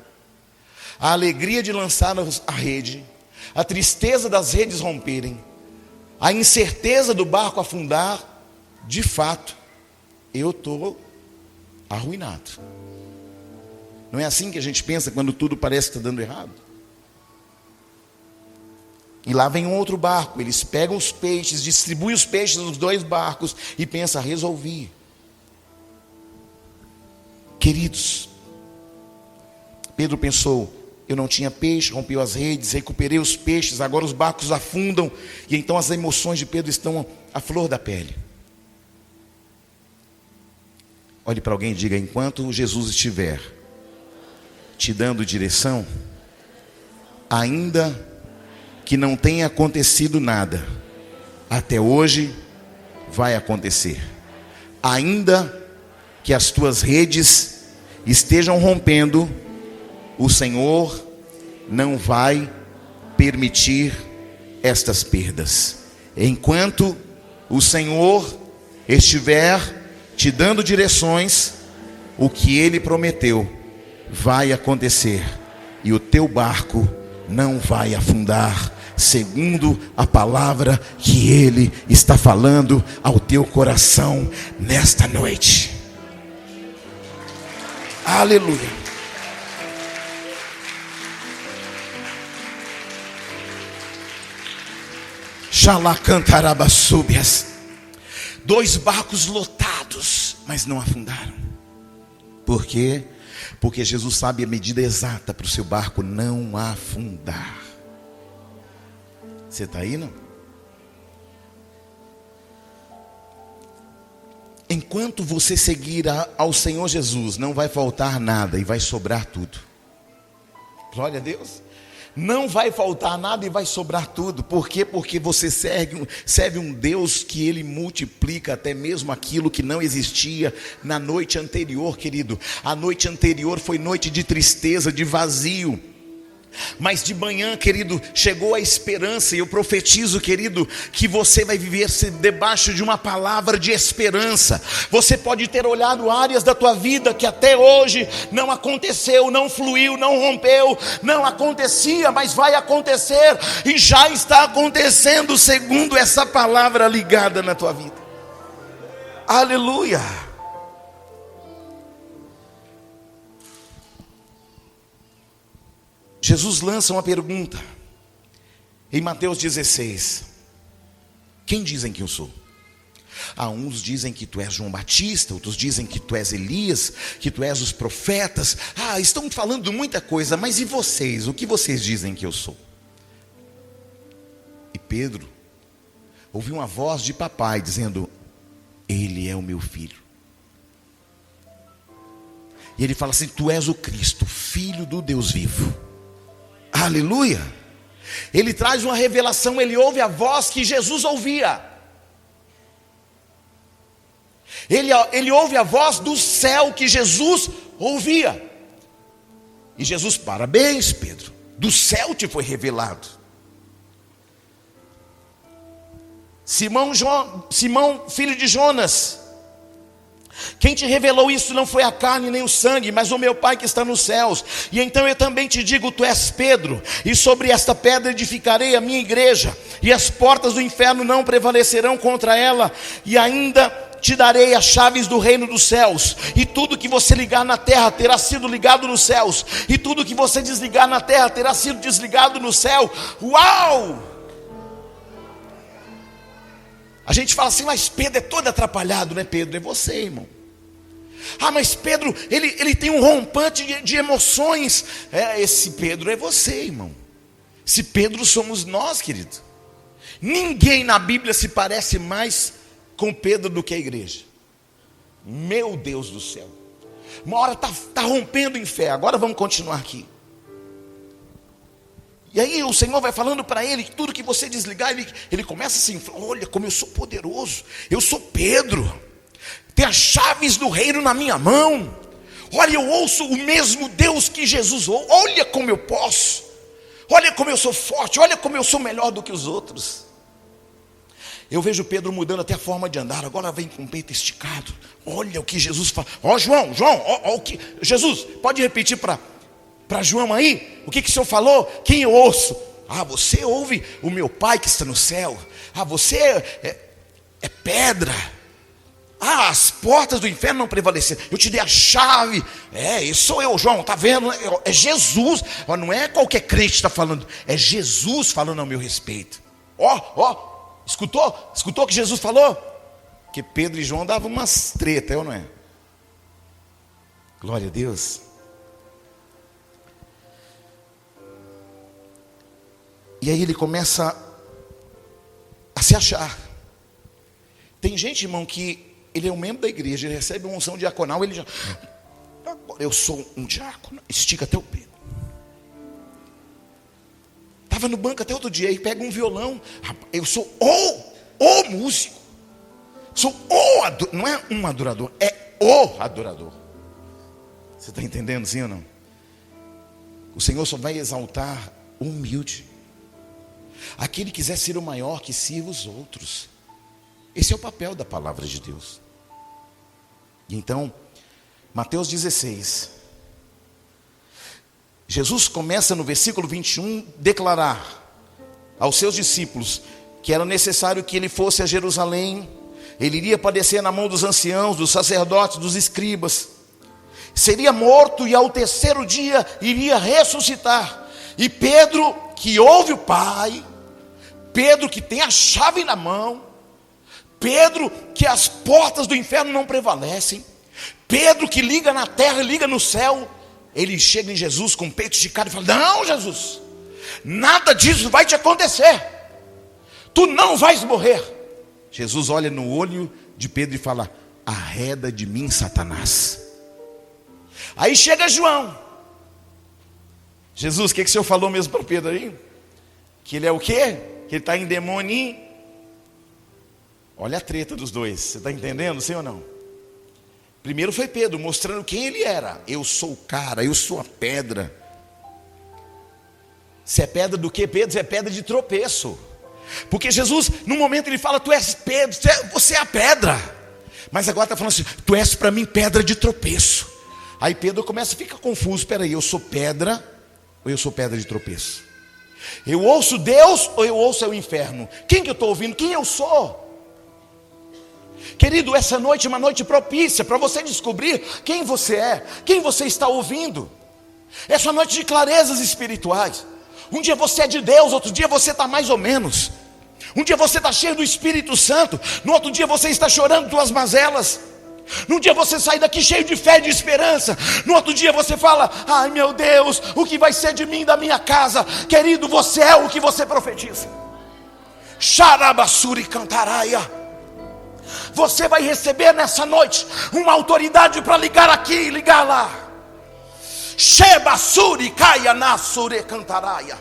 a alegria de lançar a rede, a tristeza das redes romperem, a incerteza do barco afundar. De fato, eu estou arruinado. Não é assim que a gente pensa quando tudo parece que está dando errado? E lá vem um outro barco, eles pegam os peixes, distribuem os peixes nos dois barcos e pensam, resolvi. Queridos, Pedro pensou, eu não tinha peixe, rompeu as redes, recuperei os peixes, agora os barcos afundam. E então as emoções de Pedro estão à flor da pele. Olhe para alguém e diga, enquanto Jesus estiver te dando direção, ainda que não tenha acontecido nada, até hoje vai acontecer. Ainda que as tuas redes estejam rompendo, o Senhor não vai permitir estas perdas. Enquanto o Senhor estiver te dando direções, o que Ele prometeu vai acontecer. E o teu barco não vai afundar, segundo a palavra que Ele está falando ao teu coração nesta noite. Aleluia. Xalacantarabasúbias. 2 barcos lotados, mas não afundaram. Por quê? Porque Jesus sabe a medida exata para o seu barco não afundar. Você está aí, não? Enquanto você seguir ao Senhor Jesus, não vai faltar nada e vai sobrar tudo. Glória a Deus. Não vai faltar nada e vai sobrar tudo. Por quê? Porque você serve um Deus que Ele multiplica até mesmo aquilo que não existia na noite anterior, querido. A noite anterior foi noite de tristeza, de vazio. Mas de manhã, querido, chegou a esperança. E eu profetizo, querido, que você vai viver debaixo de uma palavra de esperança. Você pode ter olhado áreas da tua vida que até hoje não aconteceu, não fluiu, não rompeu, não acontecia, mas vai acontecer. E já está acontecendo segundo essa palavra ligada na tua vida. Aleluia. Jesus lança uma pergunta em Mateus 16: quem dizem que eu sou? Uns dizem que tu és João Batista, outros dizem que tu és Elias, que tu és os profetas. Estão falando muita coisa, mas e vocês? O que vocês dizem que eu sou? E Pedro ouviu uma voz de papai dizendo: ele é o meu filho. E ele fala assim: tu és o Cristo, Filho do Deus vivo. Aleluia. Ele traz uma revelação, ele ouve a voz que Jesus ouvia. Ele ouve a voz do céu que Jesus ouvia. E Jesus: parabéns, Pedro, do céu te foi revelado. Simão, filho de Jonas, quem te revelou isso não foi a carne nem o sangue, mas o meu Pai que está nos céus. E então eu também te digo: tu és Pedro, e sobre esta pedra edificarei a minha igreja, e as portas do inferno não prevalecerão contra ela. E ainda te darei as chaves do reino dos céus. E tudo que você ligar na terra terá sido ligado nos céus, e tudo que você desligar na terra terá sido desligado no céu. Uau! A gente fala assim, mas Pedro é todo atrapalhado, não é Pedro? É você, irmão. Ah, mas Pedro, ele tem um rompante de emoções. Esse Pedro é você, irmão. Esse Pedro somos nós, querido. Ninguém na Bíblia se parece mais com Pedro do que a igreja. Meu Deus do céu. Uma hora está rompendo em fé. Agora vamos continuar aqui. E aí o Senhor vai falando para ele que tudo que você desligar, ele começa assim, olha como eu sou poderoso, eu sou Pedro, tem as chaves do reino na minha mão, olha, eu ouço o mesmo Deus que Jesus ouve, olha como eu posso, olha como eu sou forte, olha como eu sou melhor do que os outros. Eu vejo Pedro mudando até a forma de andar, agora vem com o peito esticado, olha o que Jesus fala, ó João, ó o que, Jesus, pode repetir para João aí, o que o Senhor falou? Quem eu ouço? Ah, você ouve o meu Pai que está no céu. Ah, você é pedra. Ah, as portas do inferno não prevaleceram. Eu te dei a chave. Isso sou eu, João, tá vendo? É Jesus. Não é qualquer crente que está falando. É Jesus falando ao meu respeito. Escutou o que Jesus falou? Que Pedro e João davam umas tretas, eu não é? Glória a Deus. E aí ele começa a se achar. Tem gente, irmão, que ele é um membro da igreja, ele recebe uma unção diaconal, ele já, agora eu sou um diácono, estica até o pé. Estava no banco até outro dia, e pega um violão, eu sou o músico, sou o adorador, não é um adorador, é o adorador. Você está entendendo sim ou não? O Senhor só vai exaltar o humilde. Aquele que quiser ser o maior, que sirva os outros. Esse é o papel da palavra de Deus. E então, Mateus 16. Jesus começa no versículo 21 declarar aos seus discípulos que era necessário que ele fosse a Jerusalém. Ele iria padecer na mão dos anciãos, dos sacerdotes, dos escribas. Seria morto e ao terceiro dia iria ressuscitar. E Pedro, que ouve o Pai, Pedro que tem a chave na mão, Pedro que as portas do inferno não prevalecem, Pedro que liga na terra e liga no céu, ele chega em Jesus com o peito esticado e fala: não, Jesus, nada disso vai te acontecer, tu não vais morrer. Jesus olha no olho de Pedro e fala: arreda de mim, Satanás. Aí chega João. Jesus, o que o Senhor falou mesmo para Pedro aí? Que ele é o quê? Que ele está em demônio. Olha a treta dos dois, você está entendendo, sim ou não? Primeiro foi Pedro, mostrando quem ele era. Eu sou o cara, eu sou a pedra. Você é pedra do que, Pedro? Você é pedra de tropeço. Porque Jesus, no momento ele fala: tu és Pedro, você é a pedra. Mas agora está falando assim: tu és para mim pedra de tropeço. Aí Pedro começa a ficar confuso: peraí, eu sou pedra ou eu sou pedra de tropeço? Eu ouço Deus ou eu ouço o inferno? Quem que eu estou ouvindo? Quem eu sou? Querido, essa noite é uma noite propícia para você descobrir quem você é, quem você está ouvindo. Essa é uma noite de clarezas espirituais. Um dia você é de Deus, outro dia você está mais ou menos. Um dia você está cheio do Espírito Santo, no outro dia você está chorando tuas mazelas. Num dia você sai daqui cheio de fé e de esperança, no outro dia você fala: ai meu Deus, o que vai ser de mim, da minha casa? Querido, você é o que você profetiza. Xarabassuri cantaraia. Você vai receber nessa noite uma autoridade para ligar aqui e ligar lá. Shebassuri caia nasure cantaraia.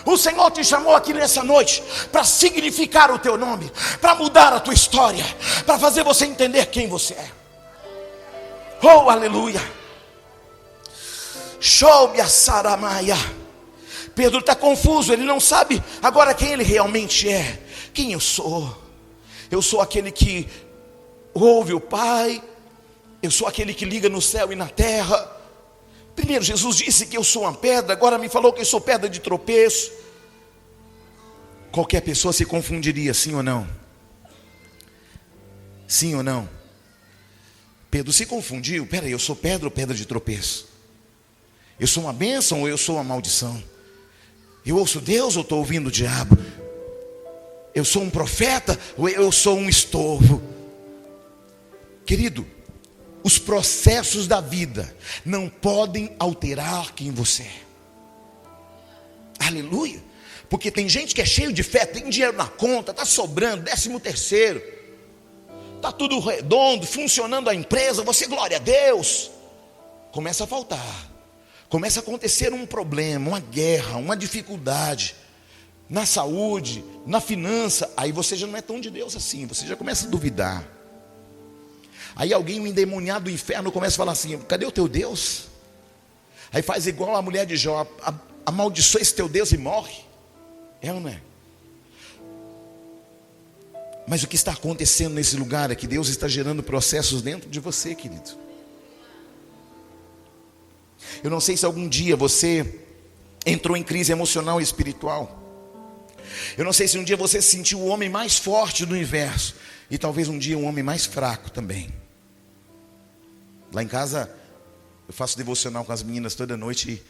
O Senhor te chamou aqui nessa noite para significar o teu nome, para mudar a tua história, para fazer você entender quem você é. Oh, aleluia. Shoubia saramaia. Pedro está confuso, ele não sabe agora quem ele realmente é. Quem eu sou? Eu sou aquele que ouve o Pai, eu sou aquele que liga no céu e na terra. Primeiro Jesus disse que eu sou uma pedra, agora me falou que eu sou pedra de tropeço. Qualquer pessoa se confundiria, sim ou não? Sim ou não? Pedro se confundiu. Peraí, eu sou pedra ou pedra de tropeço? Eu sou uma bênção ou eu sou uma maldição? Eu ouço Deus ou estou ouvindo o diabo? eu sou um profeta ou eu sou um estorvo? Querido, os processos da vida não podem alterar quem você é. Aleluia. Porque tem gente que é cheio de fé, tem dinheiro na conta, está sobrando, 13º, está tudo redondo, funcionando a empresa, você, glória a Deus. Começa a faltar, começa a acontecer um problema, uma guerra, uma dificuldade na saúde, na finança, aí você já não é tão de Deus assim, você já começa a duvidar. Aí alguém, um endemoniado do inferno, começa a falar assim: cadê o teu Deus? Aí faz igual a mulher de Jó, amaldiçoa esse teu Deus e morre. É ou não é? Mas o que está acontecendo nesse lugar é que Deus está gerando processos dentro de você, querido. Eu não sei se algum dia você entrou em crise emocional e espiritual. Eu não sei se um dia você se sentiu o homem mais forte do universo, e talvez um dia um homem mais fraco também. Lá em casa eu faço devocional com as meninas toda noite,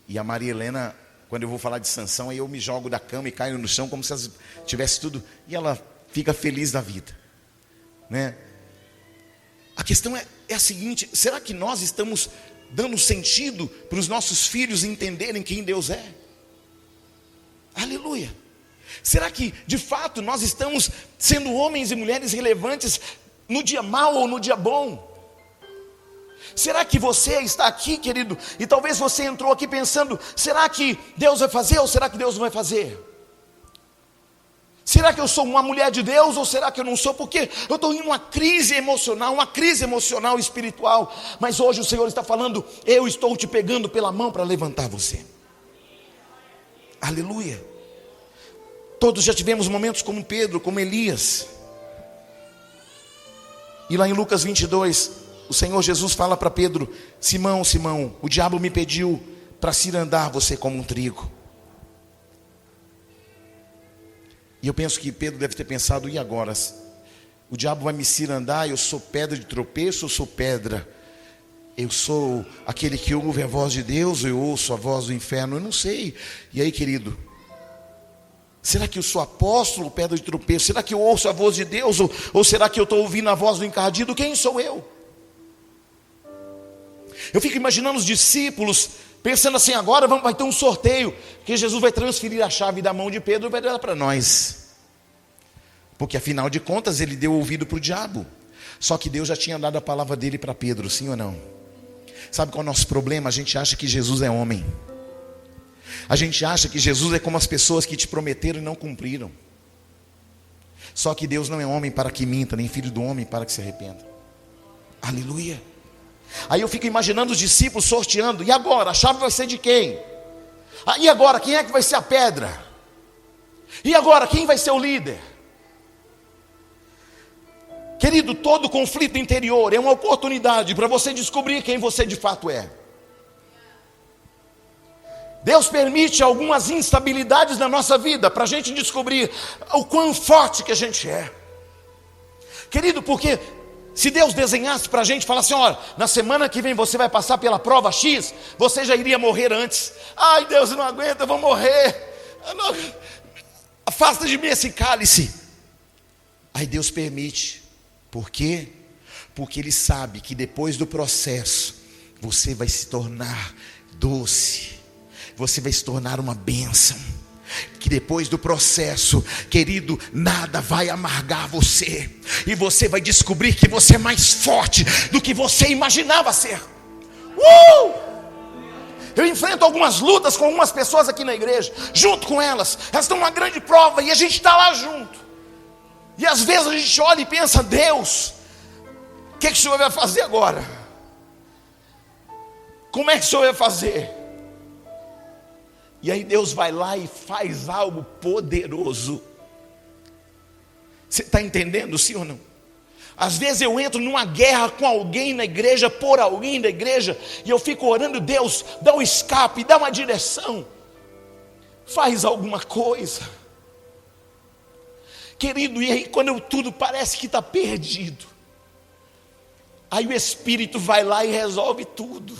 e a Maria Helena, quando eu vou falar de Sansão, aí eu me jogo da cama e caio no chão como se elas tivesse tudo, e ela fica feliz da vida, né? A questão é a seguinte: será que nós estamos dando sentido para os nossos filhos entenderem quem Deus é? Aleluia. Será que de fato nós estamos sendo homens e mulheres relevantes no dia mau ou no dia bom? Será que você está aqui, querido, e talvez você entrou aqui pensando: será que Deus vai fazer ou será que Deus não vai fazer? Será que eu sou uma mulher de Deus ou será que eu não sou? Porque eu estou em uma crise emocional espiritual. Mas hoje o Senhor está falando: eu estou te pegando pela mão para levantar você. Aleluia. Todos já tivemos momentos como Pedro, como Elias. E lá em Lucas 22, o Senhor Jesus fala para Pedro: Simão, Simão, o diabo me pediu para cirandar você como um trigo. E eu penso que Pedro deve ter pensado: e agora? O diabo vai me cirandar? Eu sou pedra de tropeço, eu sou pedra? Eu sou aquele que ouve a voz de Deus, eu ouço a voz do inferno? Eu não sei. E aí, querido, será que eu sou apóstolo, pedra de tropeço? Será que eu ouço a voz de Deus? Ou será que eu estou ouvindo a voz do encardido? Quem sou eu? Eu fico imaginando os discípulos pensando assim: agora vai ter um sorteio, que Jesus vai transferir a chave da mão de Pedro e vai dar para nós. Porque afinal de contas ele deu ouvido para o diabo. Só que Deus já tinha dado a palavra dele para Pedro, sim ou não? Sabe qual é o nosso problema? A gente acha que Jesus é homem. A gente acha que Jesus é como as pessoas que te prometeram e não cumpriram. Só que Deus não é homem para que minta, nem filho do homem para que se arrependa. Aleluia. Aí eu fico imaginando os discípulos sorteando: e agora? A chave vai ser de quem? E agora? Quem é que vai ser a pedra? E agora? Quem vai ser o líder? Querido, todo conflito interior é uma oportunidade para você descobrir quem você de fato é. Deus permite algumas instabilidades na nossa vida para a gente descobrir o quão forte que a gente é. Querido, porque se Deus desenhasse para a gente, falasse: olha, na semana que vem você vai passar pela prova X, você já iria morrer antes. Ai, Deus, eu não aguento, eu vou morrer. Afasta de mim esse cálice. Aí Deus permite. Por quê? Porque Ele sabe que depois do processo você vai se tornar doce, você vai se tornar uma bênção. Que depois do processo, querido, nada vai amargar você, e você vai descobrir que você é mais forte do que você imaginava ser. Eu enfrento algumas lutas com algumas pessoas aqui na igreja, junto com elas estão numa grande prova e a gente está lá junto. E às vezes a gente olha e pensa: Deus, o que o Senhor vai fazer agora? Como é que o Senhor vai fazer? E aí Deus vai lá e faz algo poderoso. Você está entendendo, sim ou não? Às vezes eu entro numa guerra com alguém na igreja, por alguém da igreja, e eu fico orando: Deus, dá um escape, dá uma direção, faz alguma coisa. Querido, e aí quando tudo parece que está perdido, aí o Espírito vai lá e resolve tudo.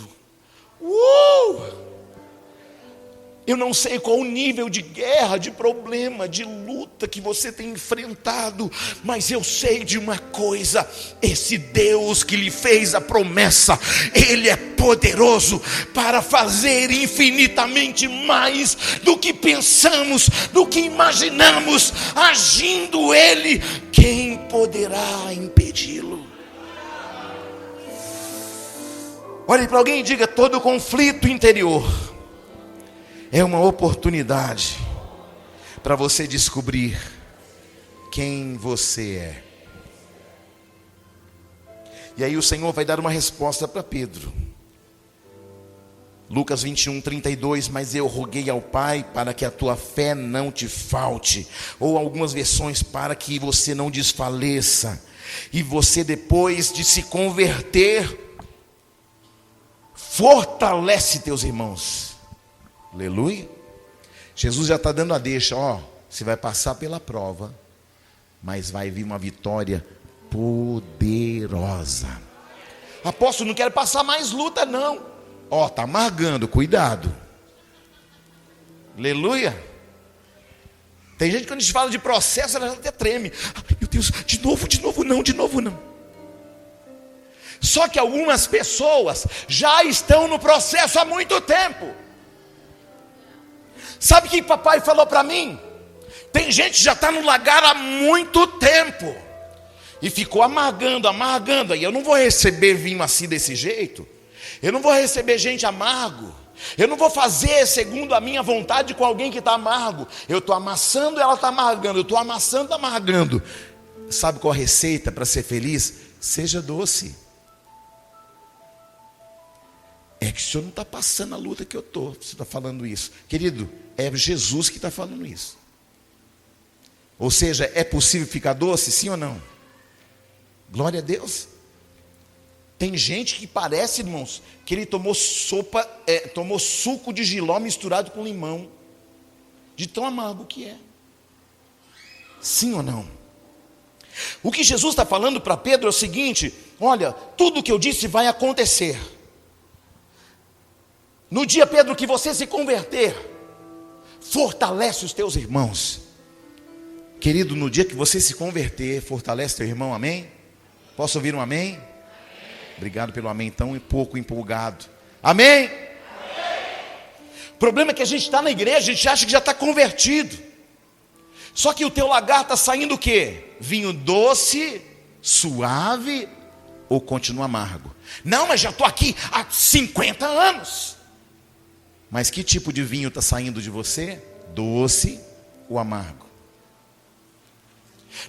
Eu não sei qual o nível de guerra, de problema, de luta que você tem enfrentado, mas eu sei de uma coisa: esse Deus que lhe fez a promessa, Ele é poderoso para fazer infinitamente mais do que pensamos, do que imaginamos. Agindo Ele, quem poderá impedi-lo? Olhe para alguém e diga: todo conflito interior é uma oportunidade para você descobrir quem você é. E aí o Senhor vai dar uma resposta para Pedro. Lucas 21:32, mas eu roguei ao Pai para que a tua fé não te falte. Ou algumas versões, para que você não desfaleça. E você, depois de se converter, fortalece teus irmãos. Aleluia. Jesus já está dando a deixa, você vai passar pela prova, mas vai vir uma vitória poderosa. Apóstolo, não quero passar mais luta não. Está amargando, cuidado. Aleluia. Tem gente que quando a gente fala de processo, ela até treme. Ai, meu Deus, de novo não. Só que algumas pessoas já estão no processo há muito tempo. Sabe o que papai falou para mim? Tem gente que já está no lagar há muito tempo e ficou amargando. Aí eu não vou receber vinho assim desse jeito. Eu não vou receber gente amargo. Eu não vou fazer segundo a minha vontade com alguém que está amargo. Eu estou amassando, ela está amargando. Eu estou amassando, está amargando. Sabe qual a receita para ser feliz? Seja doce. É que o senhor não está passando a luta que eu estou. Você está falando isso. Querido, é Jesus que está falando isso. Ou seja, é possível ficar doce, sim ou não? Glória a Deus. Tem gente que parece, irmãos, que ele tomou tomou suco de jiló misturado com limão. De tão amargo que é. Sim ou não? O que Jesus está falando para Pedro é o seguinte: olha, tudo o que eu disse vai acontecer. No dia, Pedro, que você se converter, fortalece os teus irmãos. Querido, no dia que você se converter, fortalece teu irmão, amém? Posso ouvir um amém? Amém. Obrigado pelo amém tão pouco empolgado. Amém? Amém. O problema é que a gente está na igreja, a gente acha que já está convertido. Só que o teu lagar está saindo o quê? Vinho doce, suave ou continua amargo? Não, mas já estou aqui há 50 anos. Mas que tipo de vinho está saindo de você? Doce ou amargo?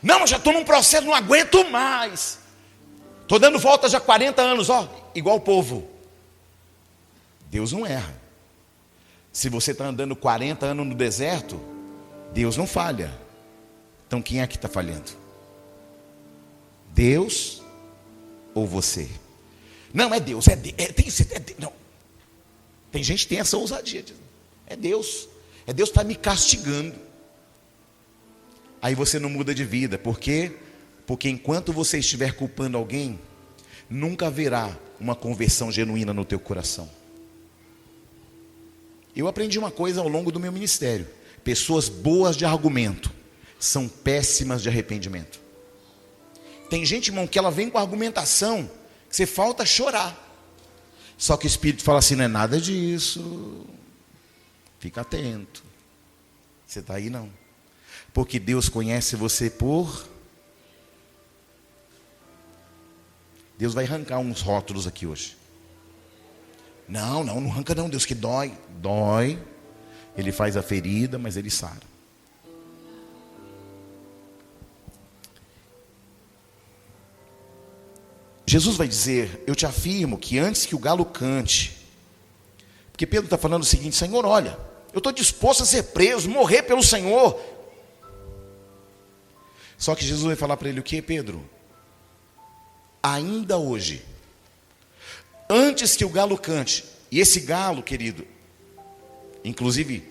Não, mas já estou num processo, não aguento mais. Estou dando volta já há 40 anos, igual o povo. Deus não erra. Se você está andando 40 anos no deserto, Deus não falha. Então quem é que está falhando? Deus ou você? Não, é Deus, não. Tem gente que tem essa ousadia. É Deus está me castigando. Aí você não muda de vida. Por quê? Porque enquanto você estiver culpando alguém, nunca haverá uma conversão genuína no teu coração. Eu aprendi uma coisa ao longo do meu ministério: pessoas boas de argumento são péssimas de arrependimento. Tem gente, irmão, que ela vem com argumentação que você falta chorar. Só que o Espírito fala assim: não é nada disso. Fica atento. Você está aí não? Porque Deus conhece você por... Deus vai arrancar uns rótulos aqui hoje. Não arranca não, Deus, que dói. Dói. Ele faz a ferida, mas Ele sara. Jesus vai dizer: eu te afirmo que antes que o galo cante, porque Pedro está falando o seguinte: Senhor, olha, eu estou disposto a ser preso, morrer pelo Senhor. Só que Jesus vai falar para ele o que, Pedro? Ainda hoje, antes que o galo cante. E esse galo, querido, inclusive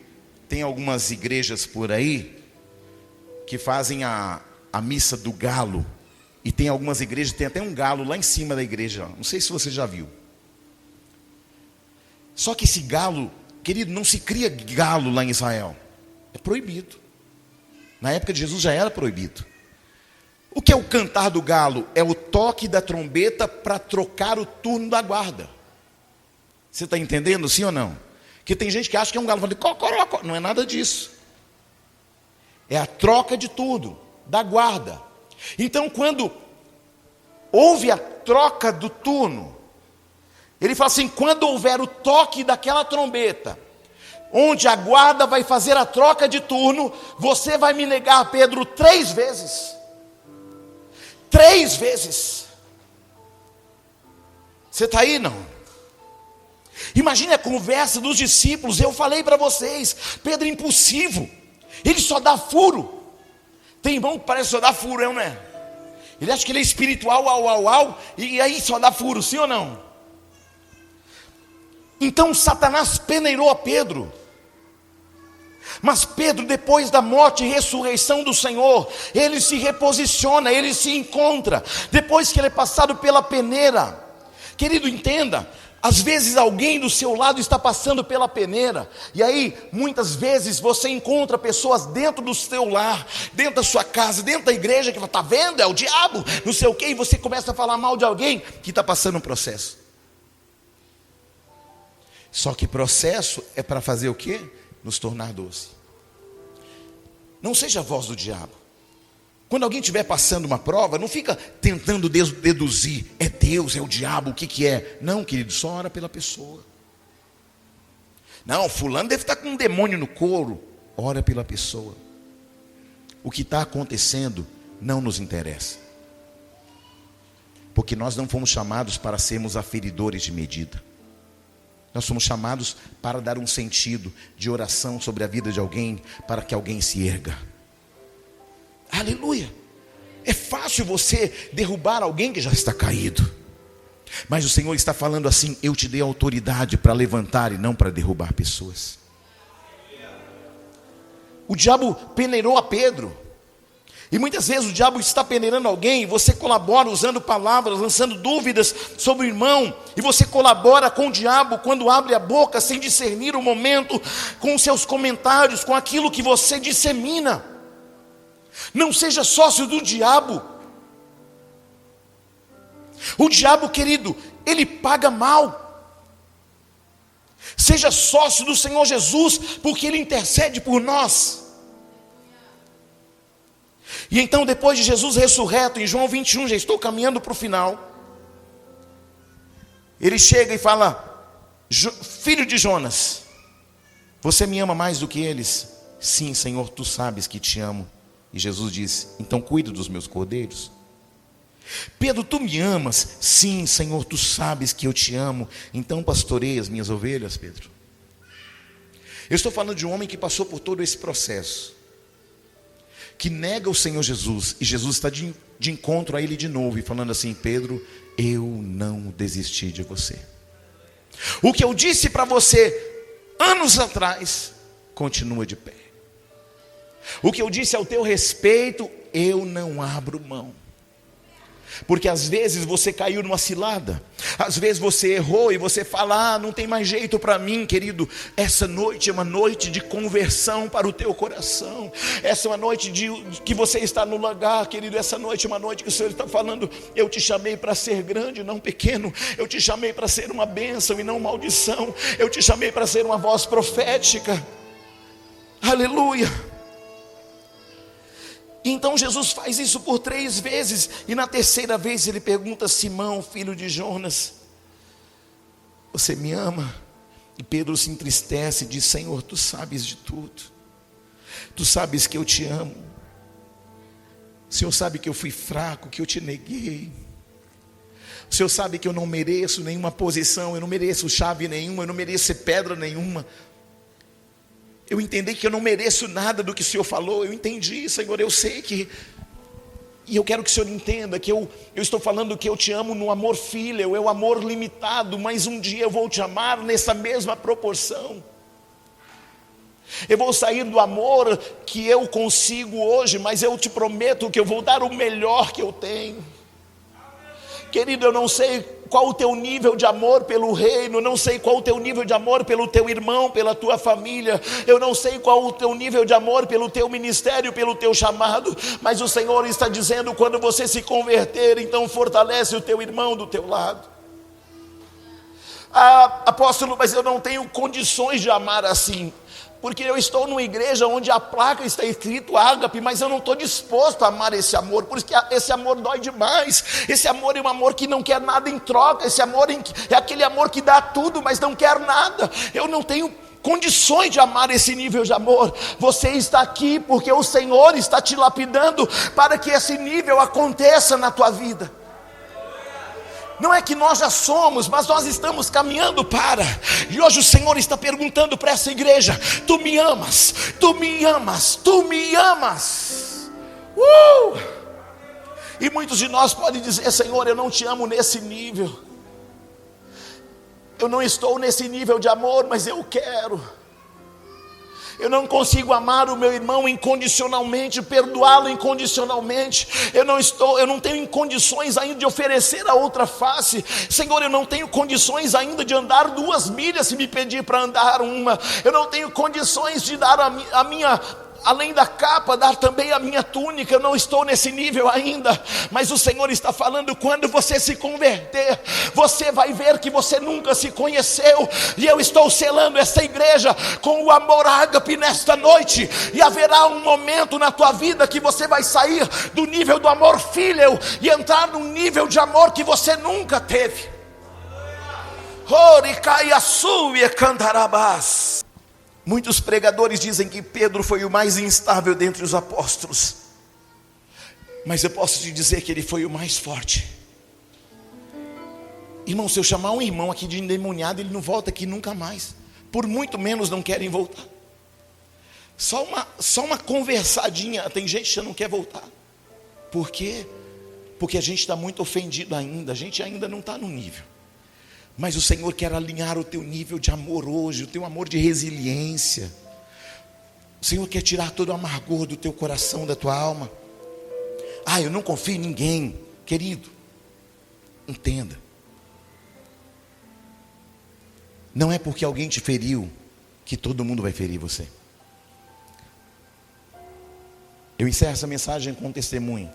tem algumas igrejas por aí que fazem a missa do galo. E tem algumas igrejas, tem até um galo lá em cima da igreja. Não sei se você já viu. Só que esse galo, Querido, não se cria galo lá em Israel. É proibido. Na época de Jesus já era proibido. O que é o cantar do galo? É o toque da trombeta para trocar o turno da guarda. Você está entendendo, sim ou não? Porque tem gente que acha que é um galo. Não é nada disso. É a troca de turno da guarda. Então, quando houve a troca do turno, ele fala assim: quando houver o toque daquela trombeta, onde a guarda vai fazer a troca de turno, você vai me negar, Pedro, 3 vezes. 3 vezes. Você está aí, não? Imagine a conversa dos discípulos. Eu falei para vocês, Pedro é impulsivo, ele só dá furo. Tem irmão que parece só dar furo, não é? Ele acha que ele é espiritual, e aí só dá furo, sim ou não? Então Satanás peneirou a Pedro. Mas Pedro, depois da morte e ressurreição do Senhor, ele se reposiciona, ele se encontra. Depois que ele é passado pela peneira, querido, entenda, às vezes alguém do seu lado está passando pela peneira, e aí muitas vezes você encontra pessoas dentro do seu lar, dentro da sua casa, dentro da igreja, que fala: está vendo, é o diabo, não sei o quê, e você começa a falar mal de alguém que está passando um processo. Só que processo é para fazer o quê? Nos tornar doce. Não seja a voz do diabo. Quando alguém estiver passando uma prova, não fica tentando deduzir: é Deus, é o diabo, o que é? Não, querido, só ora pela pessoa. Não, fulano deve estar com um demônio no couro. Ora pela pessoa. O que está acontecendo não nos interessa, porque nós não fomos chamados para sermos aferidores de medida. Nós somos chamados para dar um sentido de oração sobre a vida de alguém, para que alguém se erga. Aleluia. É fácil você derrubar alguém que já está caído, mas o Senhor está falando assim: eu te dei autoridade para levantar e não para derrubar pessoas. O diabo peneirou a Pedro. E muitas vezes o diabo está peneirando alguém, você colabora usando palavras, lançando dúvidas sobre o irmão, e você colabora com o diabo quando abre a boca sem discernir o momento, com os seus comentários, com aquilo que você dissemina. Não seja sócio do diabo. O diabo, querido, ele paga mal. Seja sócio do Senhor Jesus, porque ele intercede por nós. E então, depois de Jesus ressurreto, em João 21, já estou caminhando para o final, ele chega e fala: filho de Jonas, você me ama mais do que eles? Sim, Senhor, tu sabes que te amo. E Jesus disse: então cuida dos meus cordeiros. Pedro, tu me amas? Sim, Senhor, tu sabes que eu te amo. Então pastoreia as minhas ovelhas, Pedro. Eu estou falando de um homem que passou por todo esse processo, que nega o Senhor Jesus, e Jesus está de encontro a ele de novo, e falando assim: Pedro, eu não desisti de você. O que eu disse para você anos atrás, continua de pé. O que eu disse ao teu respeito, eu não abro mão. Porque às vezes você caiu numa cilada, às vezes você errou e você fala: não tem mais jeito para mim, querido. Essa noite é uma noite de conversão para o teu coração. Essa é uma noite que você está no lugar, querido. Essa noite é uma noite que o Senhor está falando: eu te chamei para ser grande, não pequeno. Eu te chamei para ser uma bênção e não maldição. Eu te chamei para ser uma voz profética. Aleluia. Então Jesus faz isso por 3 vezes, e na terceira vez ele pergunta: Simão, filho de Jonas, você me ama? E Pedro se entristece e diz: Senhor, tu sabes de tudo, tu sabes que eu te amo, o Senhor sabe que eu fui fraco, que eu te neguei, o Senhor sabe que eu não mereço nenhuma posição, eu não mereço chave nenhuma, eu não mereço ser pedra nenhuma. Eu entendi que eu não mereço nada do que o Senhor falou. Eu entendi, Senhor, eu sei que... E eu quero que o Senhor entenda que eu estou falando que eu te amo no amor filial, é o amor limitado, mas um dia eu vou te amar nessa mesma proporção. Eu vou sair do amor que eu consigo hoje, mas eu te prometo que eu vou dar o melhor que eu tenho. Querido, eu não sei qual o teu nível de amor pelo reino, não sei qual o teu nível de amor pelo teu irmão, pela tua família, eu não sei qual o teu nível de amor pelo teu ministério, pelo teu chamado, mas o Senhor está dizendo: quando você se converter, então fortalece o teu irmão do teu lado. Apóstolo, mas eu não tenho condições de amar assim, porque eu estou numa igreja onde a placa está escrito ágape, mas eu não estou disposto a amar esse amor, porque esse amor dói demais. Esse amor é um amor que não quer nada em troca. Esse amor é aquele amor que dá tudo, mas não quer nada. Eu não tenho condições de amar esse nível de amor. Você está aqui porque o Senhor está te lapidando para que esse nível aconteça na tua vida. Não é que nós já somos, mas nós estamos caminhando para. E hoje o Senhor está perguntando para essa igreja: tu me amas, tu me amas, tu me amas. E muitos de nós podem dizer: Senhor, eu não te amo nesse nível, eu não estou nesse nível de amor, mas eu quero. Eu não consigo amar o meu irmão incondicionalmente, perdoá-lo incondicionalmente. Eu não tenho condições ainda de oferecer a outra face. Senhor, eu não tenho condições ainda de andar 2 milhas se me pedir para andar 1. Eu não tenho condições de dar a minha, além da capa, dar também a minha túnica. Eu não estou nesse nível ainda, mas o Senhor está falando: quando você se converter, você vai ver que você nunca se conheceu, e eu estou selando essa igreja com o amor ágape nesta noite, e haverá um momento na tua vida que você vai sair do nível do amor filial e entrar num nível de amor que você nunca teve. Muitos pregadores dizem que Pedro foi o mais instável dentre os apóstolos, mas eu posso te dizer que ele foi o mais forte. Irmão, se eu chamar um irmão aqui de endemoniado, ele não volta aqui nunca mais. Por muito menos não querem voltar. Só uma conversadinha, tem gente que não quer voltar. Por quê? Porque a gente está muito ofendido ainda, a gente ainda não está no nível. Mas o Senhor quer alinhar o teu nível de amor hoje, o teu amor de resiliência. O Senhor quer tirar todo o amargor do teu coração, da tua alma. Eu não confio em ninguém. Querido, entenda. Não é porque alguém te feriu que todo mundo vai ferir você. Eu encerro essa mensagem com um testemunho.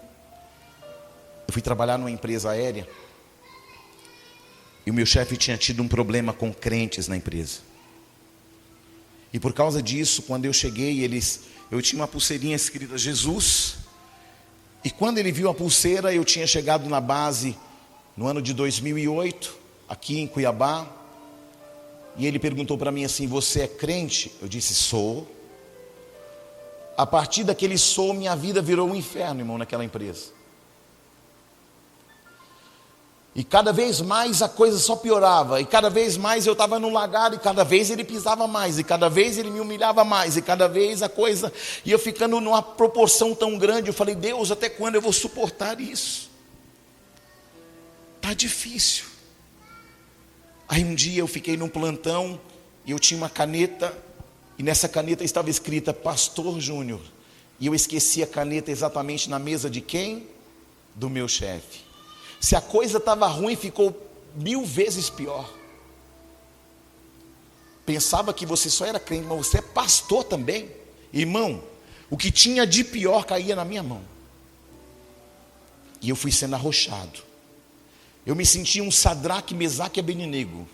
Eu fui trabalhar numa empresa aérea, e o meu chefe tinha tido um problema com crentes na empresa. E por causa disso, quando eu cheguei, eu tinha uma pulseirinha escrita Jesus. E quando ele viu a pulseira, eu tinha chegado na base no ano de 2008, aqui em Cuiabá. E ele perguntou para mim assim: você é crente? Eu disse: sou. A partir daquele sou, minha vida virou um inferno, irmão, naquela empresa. E cada vez mais a coisa só piorava, e cada vez mais eu estava no lagar, e cada vez ele pisava mais, e cada vez ele me humilhava mais, e cada vez a coisa ia ficando numa proporção tão grande. Eu falei: Deus, até quando eu vou suportar isso? Está difícil. Aí um dia eu fiquei num plantão, e eu tinha uma caneta, e nessa caneta estava escrita Pastor Júnior, e eu esqueci a caneta exatamente na mesa de quem? Do meu chefe. Se a coisa estava ruim, ficou 1000 vezes pior. Pensava que você só era crente, mas você é pastor também. Irmão, o que tinha de pior caía na minha mão. E eu fui sendo arrochado. Eu me sentia um Sadraque, Mesaque e Abednego.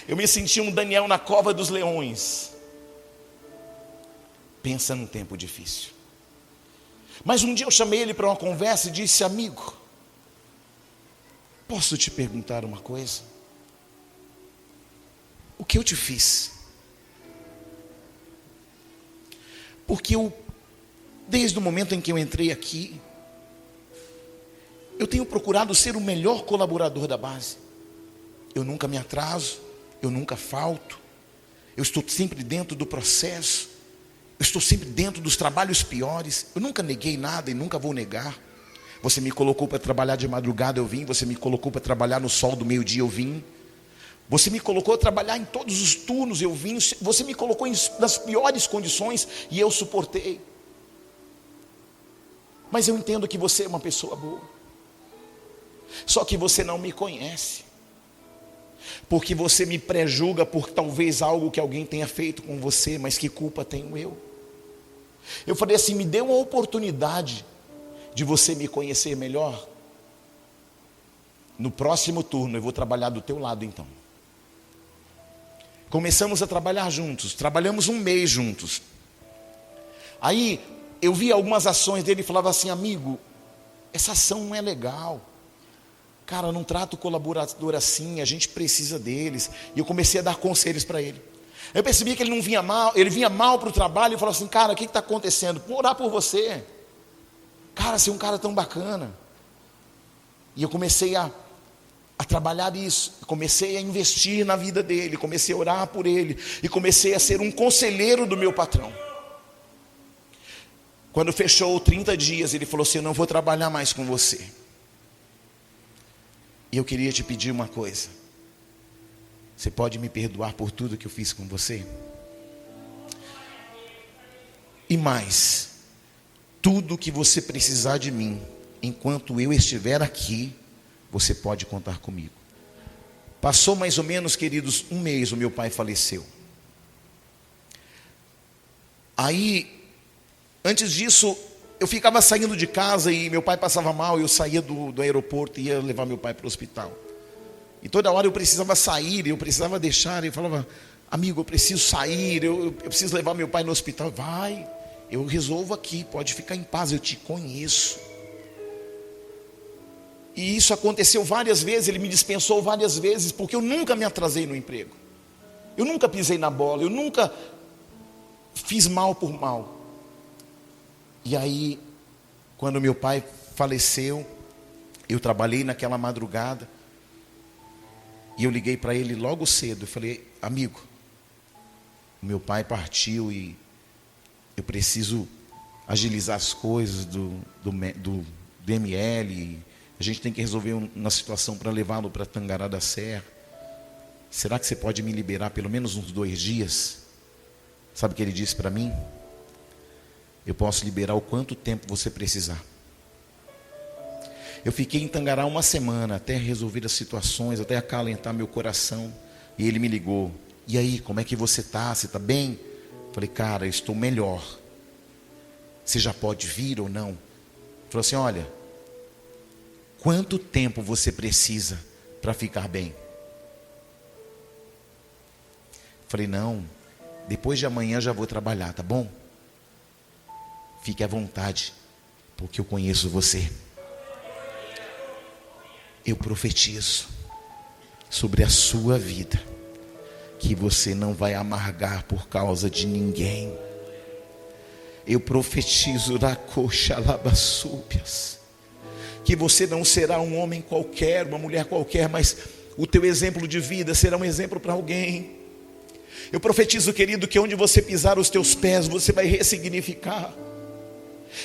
Eu me sentia um Daniel na cova dos leões. Pensa num tempo difícil. Mas um dia eu chamei ele para uma conversa e disse: amigo, posso te perguntar uma coisa? O que eu te fiz? Porque desde o momento em que eu entrei aqui, eu tenho procurado ser o melhor colaborador da base. Eu nunca me atraso, eu nunca falto, eu estou sempre dentro do processo, eu estou sempre dentro dos trabalhos piores. Eu nunca neguei nada e nunca vou negar. Você me colocou para trabalhar de madrugada, eu vim. Você me colocou para trabalhar no sol do meio-dia, eu vim. Você me colocou a trabalhar em todos os turnos, eu vim. Você me colocou nas piores condições e eu suportei. Mas eu entendo que você é uma pessoa boa. Só que você não me conhece, porque você me pré-julga por talvez algo que alguém tenha feito com você, mas que culpa tenho eu? Eu falei assim: me dê uma oportunidade de você me conhecer melhor. No próximo turno eu vou trabalhar do teu lado então. Começamos a trabalhar juntos, trabalhamos um mês juntos. Aí eu vi algumas ações dele e falava assim: amigo, essa ação não é legal. Cara, não trata o colaborador assim, a gente precisa deles. E eu comecei a dar conselhos para ele. Eu percebi que ele não vinha mal, ele vinha mal para o trabalho e falava assim: cara, o que está acontecendo? Vou orar por você. Cara, você é um cara tão bacana. E eu comecei a trabalhar isso, comecei a investir na vida dele, comecei a orar por ele, e comecei a ser um conselheiro do meu patrão. Quando fechou 30 dias, ele falou assim: eu não vou trabalhar mais com você. E eu queria te pedir uma coisa: você pode me perdoar por tudo que eu fiz com você? E mais, tudo que você precisar de mim, enquanto eu estiver aqui, você pode contar comigo. Passou mais ou menos, queridos, um mês, o meu pai faleceu. Aí, antes disso, eu ficava saindo de casa e meu pai passava mal, eu saía do aeroporto e ia levar meu pai para o hospital. E toda hora eu precisava sair, eu precisava deixar, eu falava: amigo, eu preciso sair, eu preciso levar meu pai no hospital. Vai, eu resolvo aqui, pode ficar em paz, eu te conheço. E isso aconteceu várias vezes, ele me dispensou várias vezes, porque eu nunca me atrasei no emprego. Eu nunca pisei na bola, eu nunca fiz mal por mal. E aí, quando meu pai faleceu, eu trabalhei naquela madrugada, e eu liguei para ele logo cedo, eu falei: amigo, meu pai partiu e eu preciso agilizar as coisas do DML, a gente tem que resolver uma situação para levá-lo para Tangará da Serra. Será que você pode me liberar pelo menos uns 2 dias? Sabe o que ele disse para mim? Eu posso liberar o quanto tempo você precisar. Eu fiquei em Tangará 1 semana, até resolver as situações, até acalentar meu coração. E ele me ligou: e aí, como é que você está? Você está bem? Falei: cara, eu estou melhor. Você já pode vir ou não? Ele falou assim: olha, quanto tempo você precisa para ficar bem? Falei: não, depois de amanhã já vou trabalhar, tá bom? Fique à vontade, porque eu conheço você. Eu profetizo sobre a sua vida que você não vai amargar por causa de ninguém. Eu profetizo na coxa labassúpias que você não será um homem qualquer, uma mulher qualquer, mas o teu exemplo de vida será um exemplo para alguém. Eu profetizo, querido, que onde você pisar os teus pés, você vai ressignificar.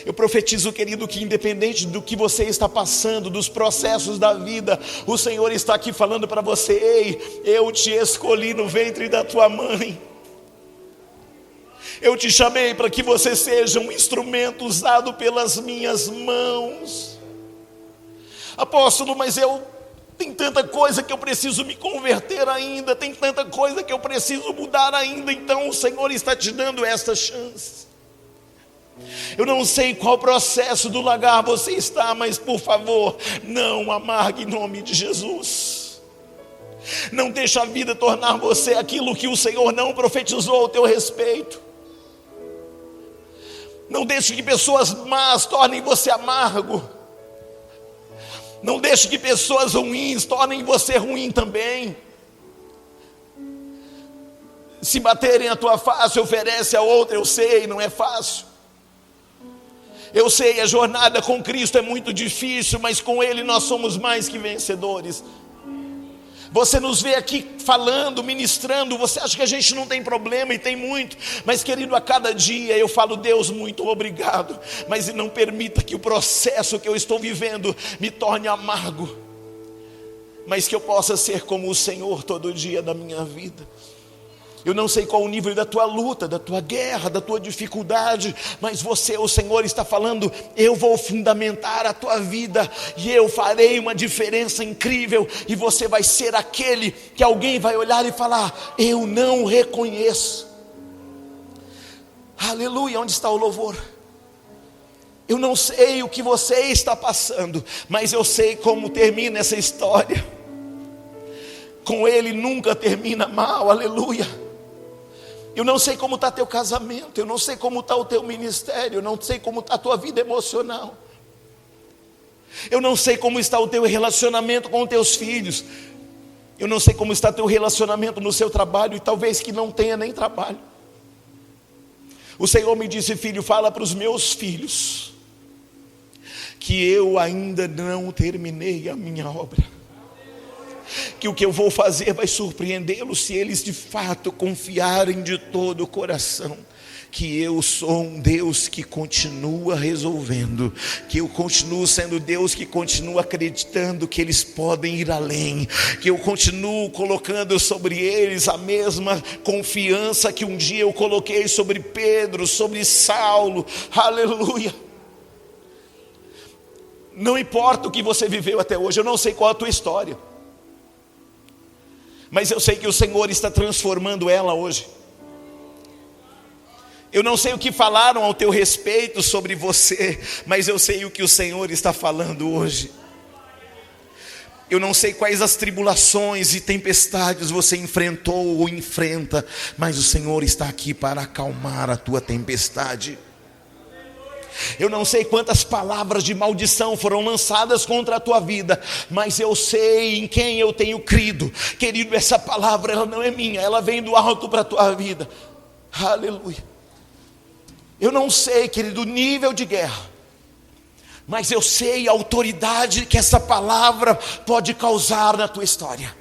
Eu profetizo, querido, que independente do que você está passando, dos processos da vida, o Senhor está aqui falando para você: ei, eu te escolhi no ventre da tua mãe. Eu te chamei para que você seja um instrumento usado pelas minhas mãos. Apóstolo, mas tem tanta coisa que eu preciso me converter ainda, tem tanta coisa que eu preciso mudar ainda. Então o Senhor está te dando esta chance. Eu não sei qual processo do lagar você está, mas por favor, não amargue em nome de Jesus. Não deixe a vida tornar você aquilo que o Senhor não profetizou ao teu respeito. Não deixe que pessoas más tornem você amargo. Não deixe que pessoas ruins tornem você ruim também. Se baterem a tua face, oferece a outra. Eu sei, não é fácil. Eu sei, a jornada com Cristo é muito difícil, mas com Ele nós somos mais que vencedores. Você nos vê aqui falando, ministrando, você acha que a gente não tem problema, e tem muito, mas querido, a cada dia eu falo: Deus, muito obrigado, mas não permita que o processo que eu estou vivendo me torne amargo, mas que eu possa ser como o Senhor todo dia da minha vida. Eu não sei qual o nível da tua luta, da tua guerra, da tua dificuldade, mas o Senhor está falando: eu vou fundamentar a tua vida, e eu farei uma diferença incrível, e você vai ser aquele que alguém vai olhar e falar: eu não reconheço. Aleluia, onde está o louvor? Eu não sei o que você está passando, mas eu sei como termina essa história. Com Ele nunca termina mal, aleluia. Eu não sei como está teu casamento, eu não sei como está o teu ministério, eu não sei como está a tua vida emocional, eu não sei como está o teu relacionamento com os teus filhos, eu não sei como está teu relacionamento no seu trabalho, e talvez que não tenha nem trabalho. O Senhor me disse: filho, fala para os meus filhos que eu ainda não terminei a minha obra, que o que eu vou fazer vai surpreendê-los se eles de fato confiarem de todo o coração, que eu sou um Deus que continua resolvendo, que eu continuo sendo Deus que continua acreditando que eles podem ir além, que eu continuo colocando sobre eles a mesma confiança que um dia eu coloquei sobre Pedro, sobre Saulo, aleluia. Não importa o que você viveu até hoje, eu não sei qual a tua história, mas eu sei que o Senhor está transformando ela hoje. Eu não sei o que falaram ao teu respeito sobre você, mas eu sei o que o Senhor está falando hoje. Eu não sei quais as tribulações e tempestades você enfrentou ou enfrenta, mas o Senhor está aqui para acalmar a tua tempestade. Eu não sei quantas palavras de maldição foram lançadas contra a tua vida, mas eu sei em quem eu tenho crido. Querido, essa palavra ela não é minha, ela vem do alto para a tua vida. Aleluia. Eu não sei, querido, o nível de guerra, mas eu sei a autoridade que essa palavra pode causar na tua história.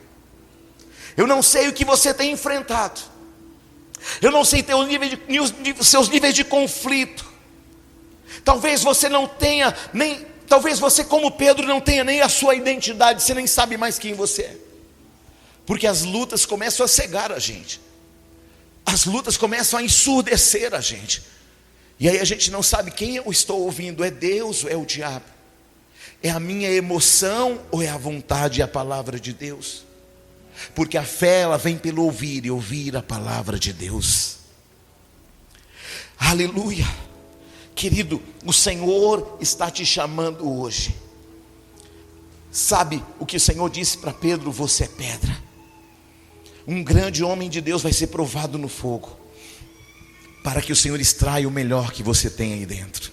Eu não sei o que você tem enfrentado, eu não sei seus níveis de conflito. Talvez você não tenha nem, talvez você, como Pedro, não tenha nem a sua identidade, você nem sabe mais quem você é, porque as lutas começam a cegar a gente, as lutas começam a ensurdecer a gente, e aí a gente não sabe quem eu estou ouvindo: é Deus ou é o diabo? É a minha emoção ou é a vontade e a palavra de Deus? Porque a fé ela vem pelo ouvir, e ouvir a palavra de Deus. Aleluia. Querido, o Senhor está te chamando hoje. Sabe o que o Senhor disse para Pedro? Você é pedra. Um grande homem de Deus vai ser provado no fogo, para que o Senhor extraia o melhor que você tem aí dentro.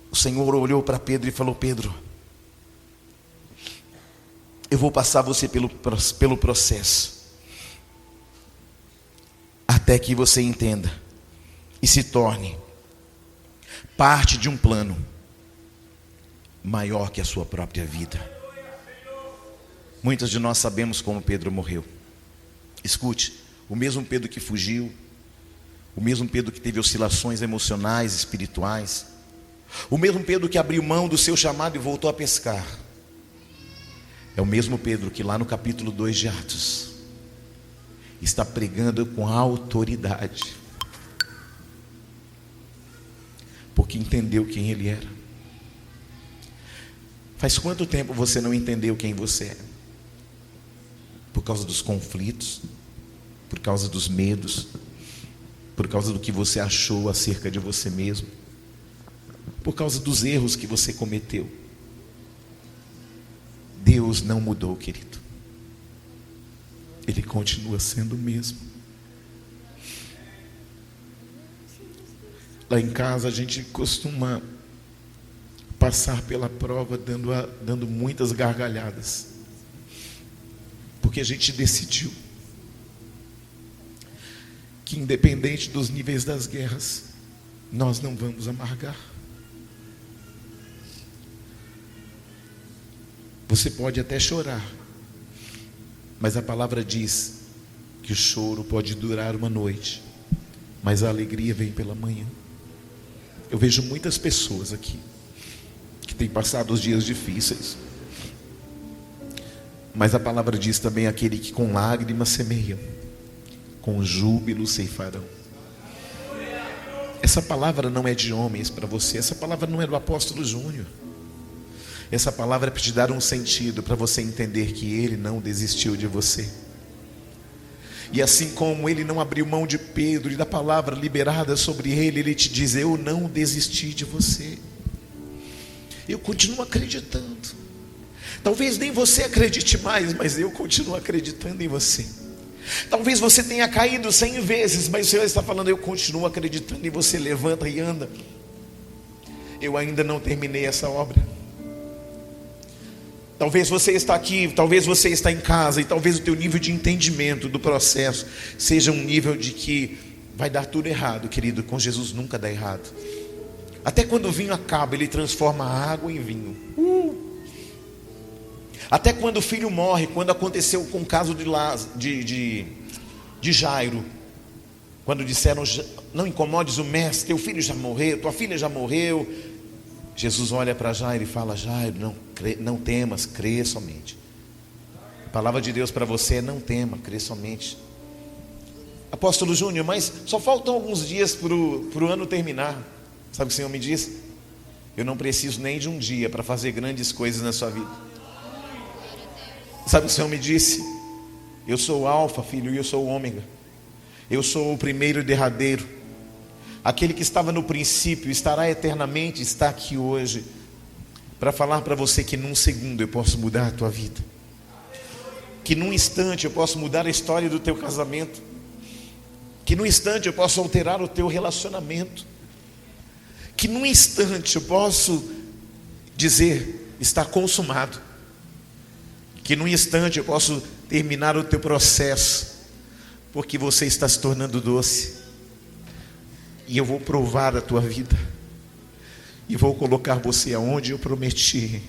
O Senhor olhou para Pedro e falou: Pedro, eu vou passar você pelo processo, até que você entenda e se torne parte de um plano maior que a sua própria vida. Muitos de nós sabemos como Pedro morreu. Escute, o mesmo Pedro que fugiu, o mesmo Pedro que teve oscilações emocionais, espirituais, o mesmo Pedro que abriu mão do seu chamado e voltou a pescar, é o mesmo Pedro que lá no capítulo 2 de Atos está pregando com autoridade, porque entendeu quem ele era. Faz quanto tempo você não entendeu quem você é? Por causa dos conflitos, por causa dos medos, por causa do que você achou acerca de você mesmo, por causa dos erros que você cometeu. Deus não mudou, querido. Ele continua sendo o mesmo. Lá em casa a gente costuma passar pela prova dando muitas gargalhadas, porque a gente decidiu que independente dos níveis das guerras, nós não vamos amargar. Você pode até chorar, mas a palavra diz que o choro pode durar uma noite, mas a alegria vem pela manhã. Eu vejo muitas pessoas aqui que têm passado os dias difíceis, Mas a palavra diz também: aquele que com lágrimas semeiam, com júbilo ceifarão. Essa palavra não é de homens para você, essa palavra não é do apóstolo Júnior. Essa palavra é para te dar um sentido, para você entender que Ele não desistiu de você. E assim como Ele não abriu mão de Pedro e da palavra liberada sobre ele, Ele te diz: eu não desisti de você, eu continuo acreditando. Talvez nem você acredite mais, mas eu continuo acreditando em você. Talvez você tenha caído 100 vezes, mas o Senhor está falando: eu continuo acreditando em você, levanta e anda. Eu ainda não terminei essa obra. Talvez você está aqui, talvez você está em casa, e talvez o teu nível de entendimento do processo seja um nível de que vai dar tudo errado, querido. Com Jesus nunca dá errado. Até quando o vinho acaba, Ele transforma a água em vinho. Até quando o filho morre, quando aconteceu com o caso de Jairo, quando disseram: não incomodes o mestre, teu filho já morreu, tua filha já morreu. Jesus olha para Jairo e fala: Jairo, não temas, crê somente. A palavra de Deus para você é: não tema, crê somente. Apóstolo Júnior, mas só faltam alguns dias para o ano terminar. Sabe o que o Senhor me disse? Eu não preciso nem de um dia para fazer grandes coisas na sua vida. Sabe o que o Senhor me disse? Eu sou o alfa, filho, e eu sou o ômega. Eu sou o primeiro e derradeiro. Aquele que estava no princípio, estará eternamente, está aqui hoje para falar para você que num segundo eu posso mudar a tua vida, que num instante eu posso mudar a história do teu casamento, que num instante eu posso alterar o teu relacionamento, que num instante eu posso dizer: está consumado, que num instante eu posso terminar o teu processo, porque você está se tornando doce. E eu vou provar a tua vida, e vou colocar você aonde eu prometi.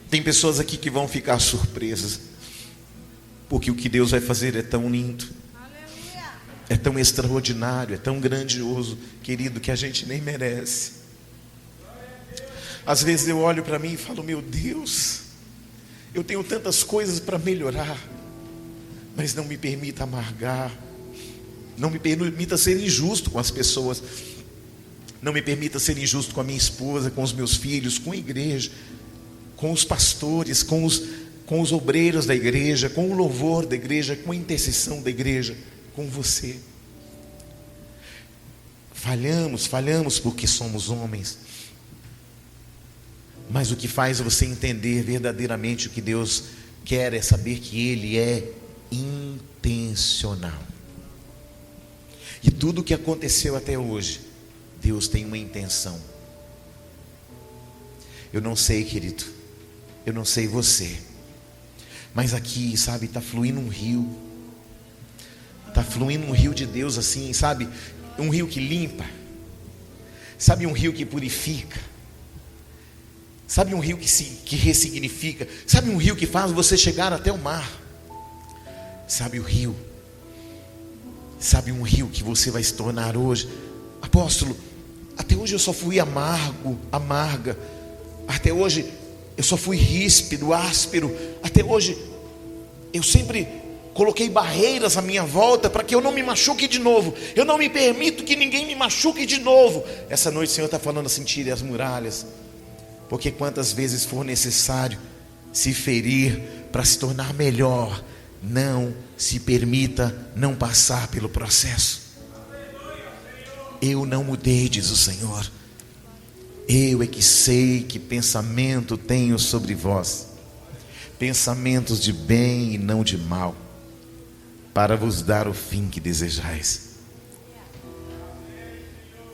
Tem pessoas aqui que vão ficar surpresas, porque o que Deus vai fazer é tão lindo, é tão extraordinário, é tão grandioso, querido, que a gente nem merece. Às vezes eu olho para mim e falo: meu Deus, eu tenho tantas coisas para melhorar, mas não me permita amargar. Não me permita ser injusto com as pessoas. Não me permita ser injusto com a minha esposa, com os meus filhos, com a igreja, com os pastores, com os obreiros da igreja, com o louvor da igreja, com a intercessão da igreja, com você. Falhamos porque somos homens. Mas o que faz você entender verdadeiramente o que Deus quer é saber que Ele é intencional. E tudo o que aconteceu até hoje, Deus tem uma intenção. Eu não sei, querido, eu não sei você, mas aqui, sabe, está fluindo um rio. Está fluindo um rio de Deus assim, sabe? Um rio que limpa. Sabe, um rio que purifica. Sabe, um rio que ressignifica. Sabe, um rio que faz você chegar até o mar. Sabe, o rio. Sabe, um rio que você vai se tornar hoje. Apóstolo, até hoje eu só fui amarga. Até hoje eu só fui ríspido, áspero. Até hoje eu sempre coloquei barreiras à minha volta para que eu não me machuque de novo. Eu não me permito que ninguém me machuque de novo. Essa noite o Senhor está falando assim: tire as muralhas, porque quantas vezes for necessário se ferir para se tornar melhor, não se permita não passar pelo processo. Eu não mudei, diz o Senhor. Eu é que sei que pensamento tenho sobre vós, pensamentos de bem e não de mal, para vos dar o fim que desejais.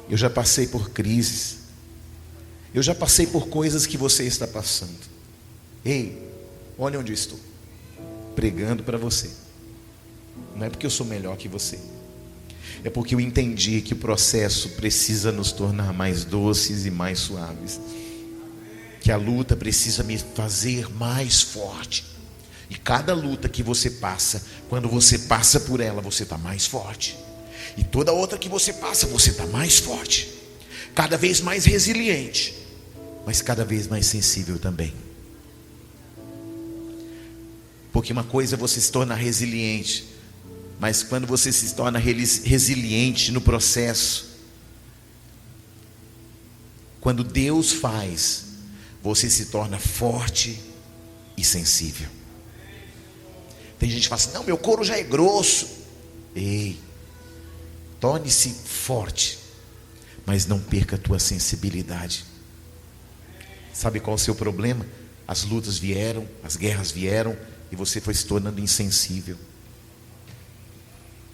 Eu já passei por crises, eu já passei por coisas que você está passando. Ei, olha onde eu estou, pregando para você. Não é porque eu sou melhor que você, é porque eu entendi que o processo precisa nos tornar mais doces e mais suaves, que a luta precisa me fazer mais forte. E cada luta que você passa, quando você passa por ela, você está mais forte. E toda outra que você passa, você está mais forte, cada vez mais resiliente, mas cada vez mais sensível também. Porque uma coisa é você se tornar resiliente, mas quando você se torna resiliente no processo, quando Deus faz, você se torna forte e sensível. Tem gente que fala assim: não, meu couro já é grosso. Ei, torne-se forte, mas não perca a tua sensibilidade. Sabe qual é o seu problema? As lutas vieram, as guerras vieram, e você foi se tornando insensível.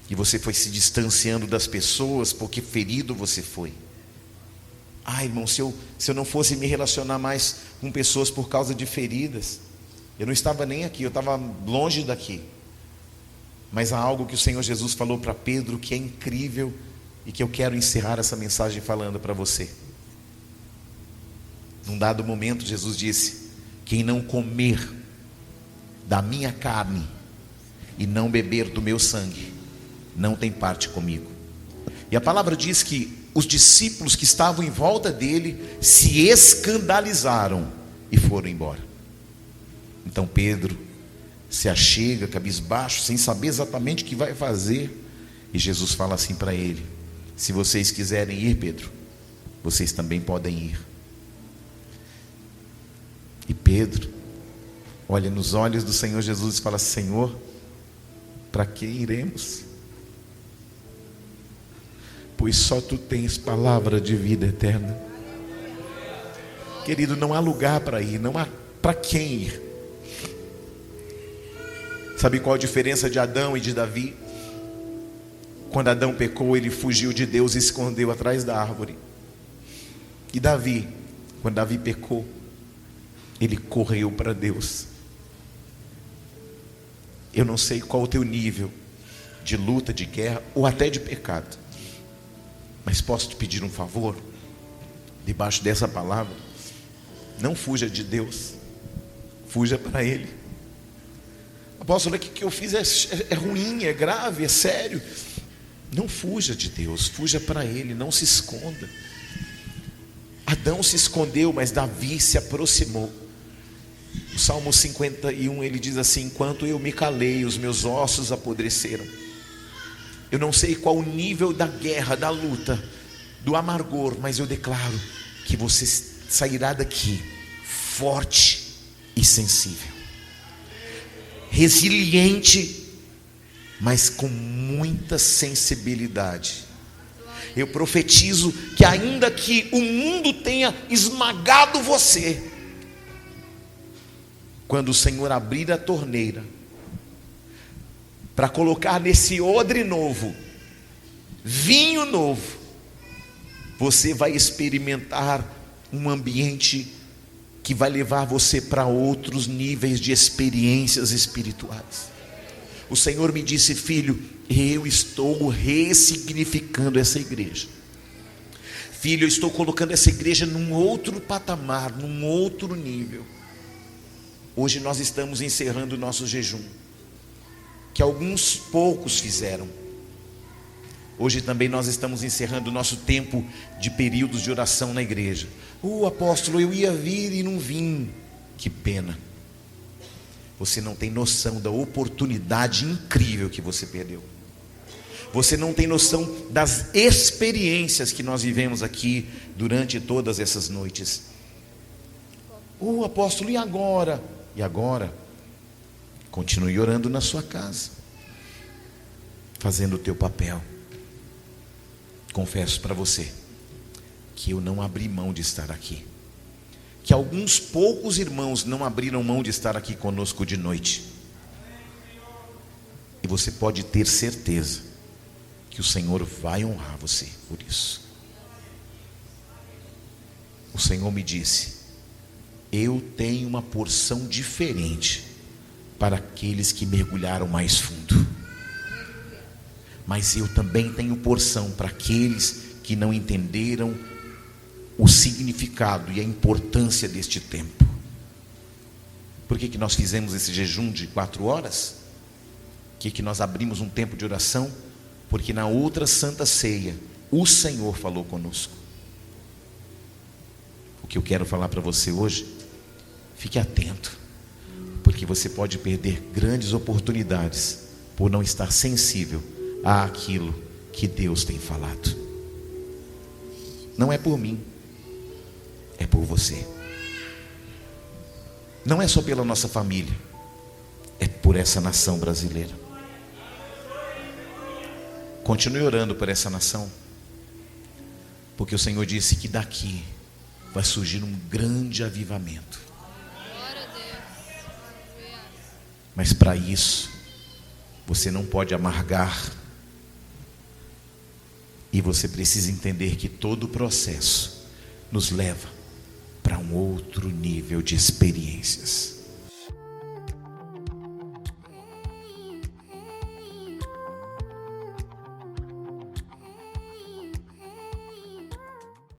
E você foi se distanciando das pessoas, porque ferido você foi. Ah, irmão, se eu não fosse me relacionar mais com pessoas por causa de feridas, eu não estava nem aqui, eu estava longe daqui. Mas há algo que o Senhor Jesus falou para Pedro que é incrível, e que eu quero encerrar essa mensagem falando para você. Num dado momento, Jesus disse: quem não comer da minha carne e não beber do meu sangue, não tem parte comigo. E a palavra diz que os discípulos que estavam em volta dele se escandalizaram e foram embora. Então Pedro se achega cabisbaixo, sem saber exatamente o que vai fazer, e Jesus fala assim para ele: se vocês quiserem ir, Pedro, vocês também podem ir. E Pedro olha nos olhos do Senhor Jesus e fala: Senhor, para que iremos? Pois só tu tens palavra de vida eterna. Querido, não há lugar para ir, não há para quem ir. Sabe qual a diferença de Adão e de Davi? Quando Adão pecou, ele fugiu de Deus e se escondeu atrás da árvore. E Davi, quando Davi pecou, ele correu para Deus. Eu não sei qual o teu nível de luta, de guerra ou até de pecado, mas posso te pedir um favor? Debaixo dessa palavra, não fuja de Deus, fuja para Ele. Apóstolo, o que eu fiz é ruim, é grave, é sério. Não fuja de Deus, fuja para Ele, não se esconda. Adão se escondeu, mas Davi se aproximou. O Salmo 51, ele diz assim: enquanto eu me calei, os meus ossos apodreceram. Eu não sei qual o nível da guerra, da luta, do amargor, mas eu declaro que você sairá daqui forte e sensível, resiliente, mas com muita sensibilidade. Eu profetizo que ainda que o mundo tenha esmagado você, quando o Senhor abrir a torneira para colocar nesse odre novo vinho novo, você vai experimentar um ambiente que vai levar você para outros níveis de experiências espirituais. O Senhor me disse: filho, eu estou ressignificando essa igreja. Filho, eu estou colocando essa igreja num outro patamar, num outro nível. Hoje nós estamos encerrando o nosso jejum, que alguns poucos fizeram. Hoje também nós estamos encerrando o nosso tempo de períodos de oração na igreja. Apóstolo, eu ia vir e não vim. Que pena. Você não tem noção da oportunidade incrível que você perdeu. Você não tem noção das experiências que nós vivemos aqui durante todas essas noites. Apóstolo, e agora? E agora? Continue orando na sua casa, fazendo o teu papel. Confesso para você que eu não abri mão de estar aqui, que alguns poucos irmãos não abriram mão de estar aqui conosco de noite, e você pode ter certeza que o Senhor vai honrar você por isso. O Senhor me disse: eu tenho uma porção diferente para aqueles que mergulharam mais fundo, mas eu também tenho porção para aqueles que não entenderam o significado e a importância deste tempo. Por que nós fizemos esse jejum de 4 horas? Por que nós abrimos um tempo de oração? Porque na outra Santa Ceia o Senhor falou conosco. O que eu quero falar para você hoje, fique atento, porque porque você pode perder grandes oportunidades por não estar sensível àquilo que Deus tem falado. Não é por mim, é por você. Não é só pela nossa família, é por essa nação brasileira. Continue orando por essa nação, porque o Senhor disse que daqui vai surgir um grande avivamento. Mas para isso, você não pode amargar, e você precisa entender que todo o processo nos leva para um outro nível de experiências.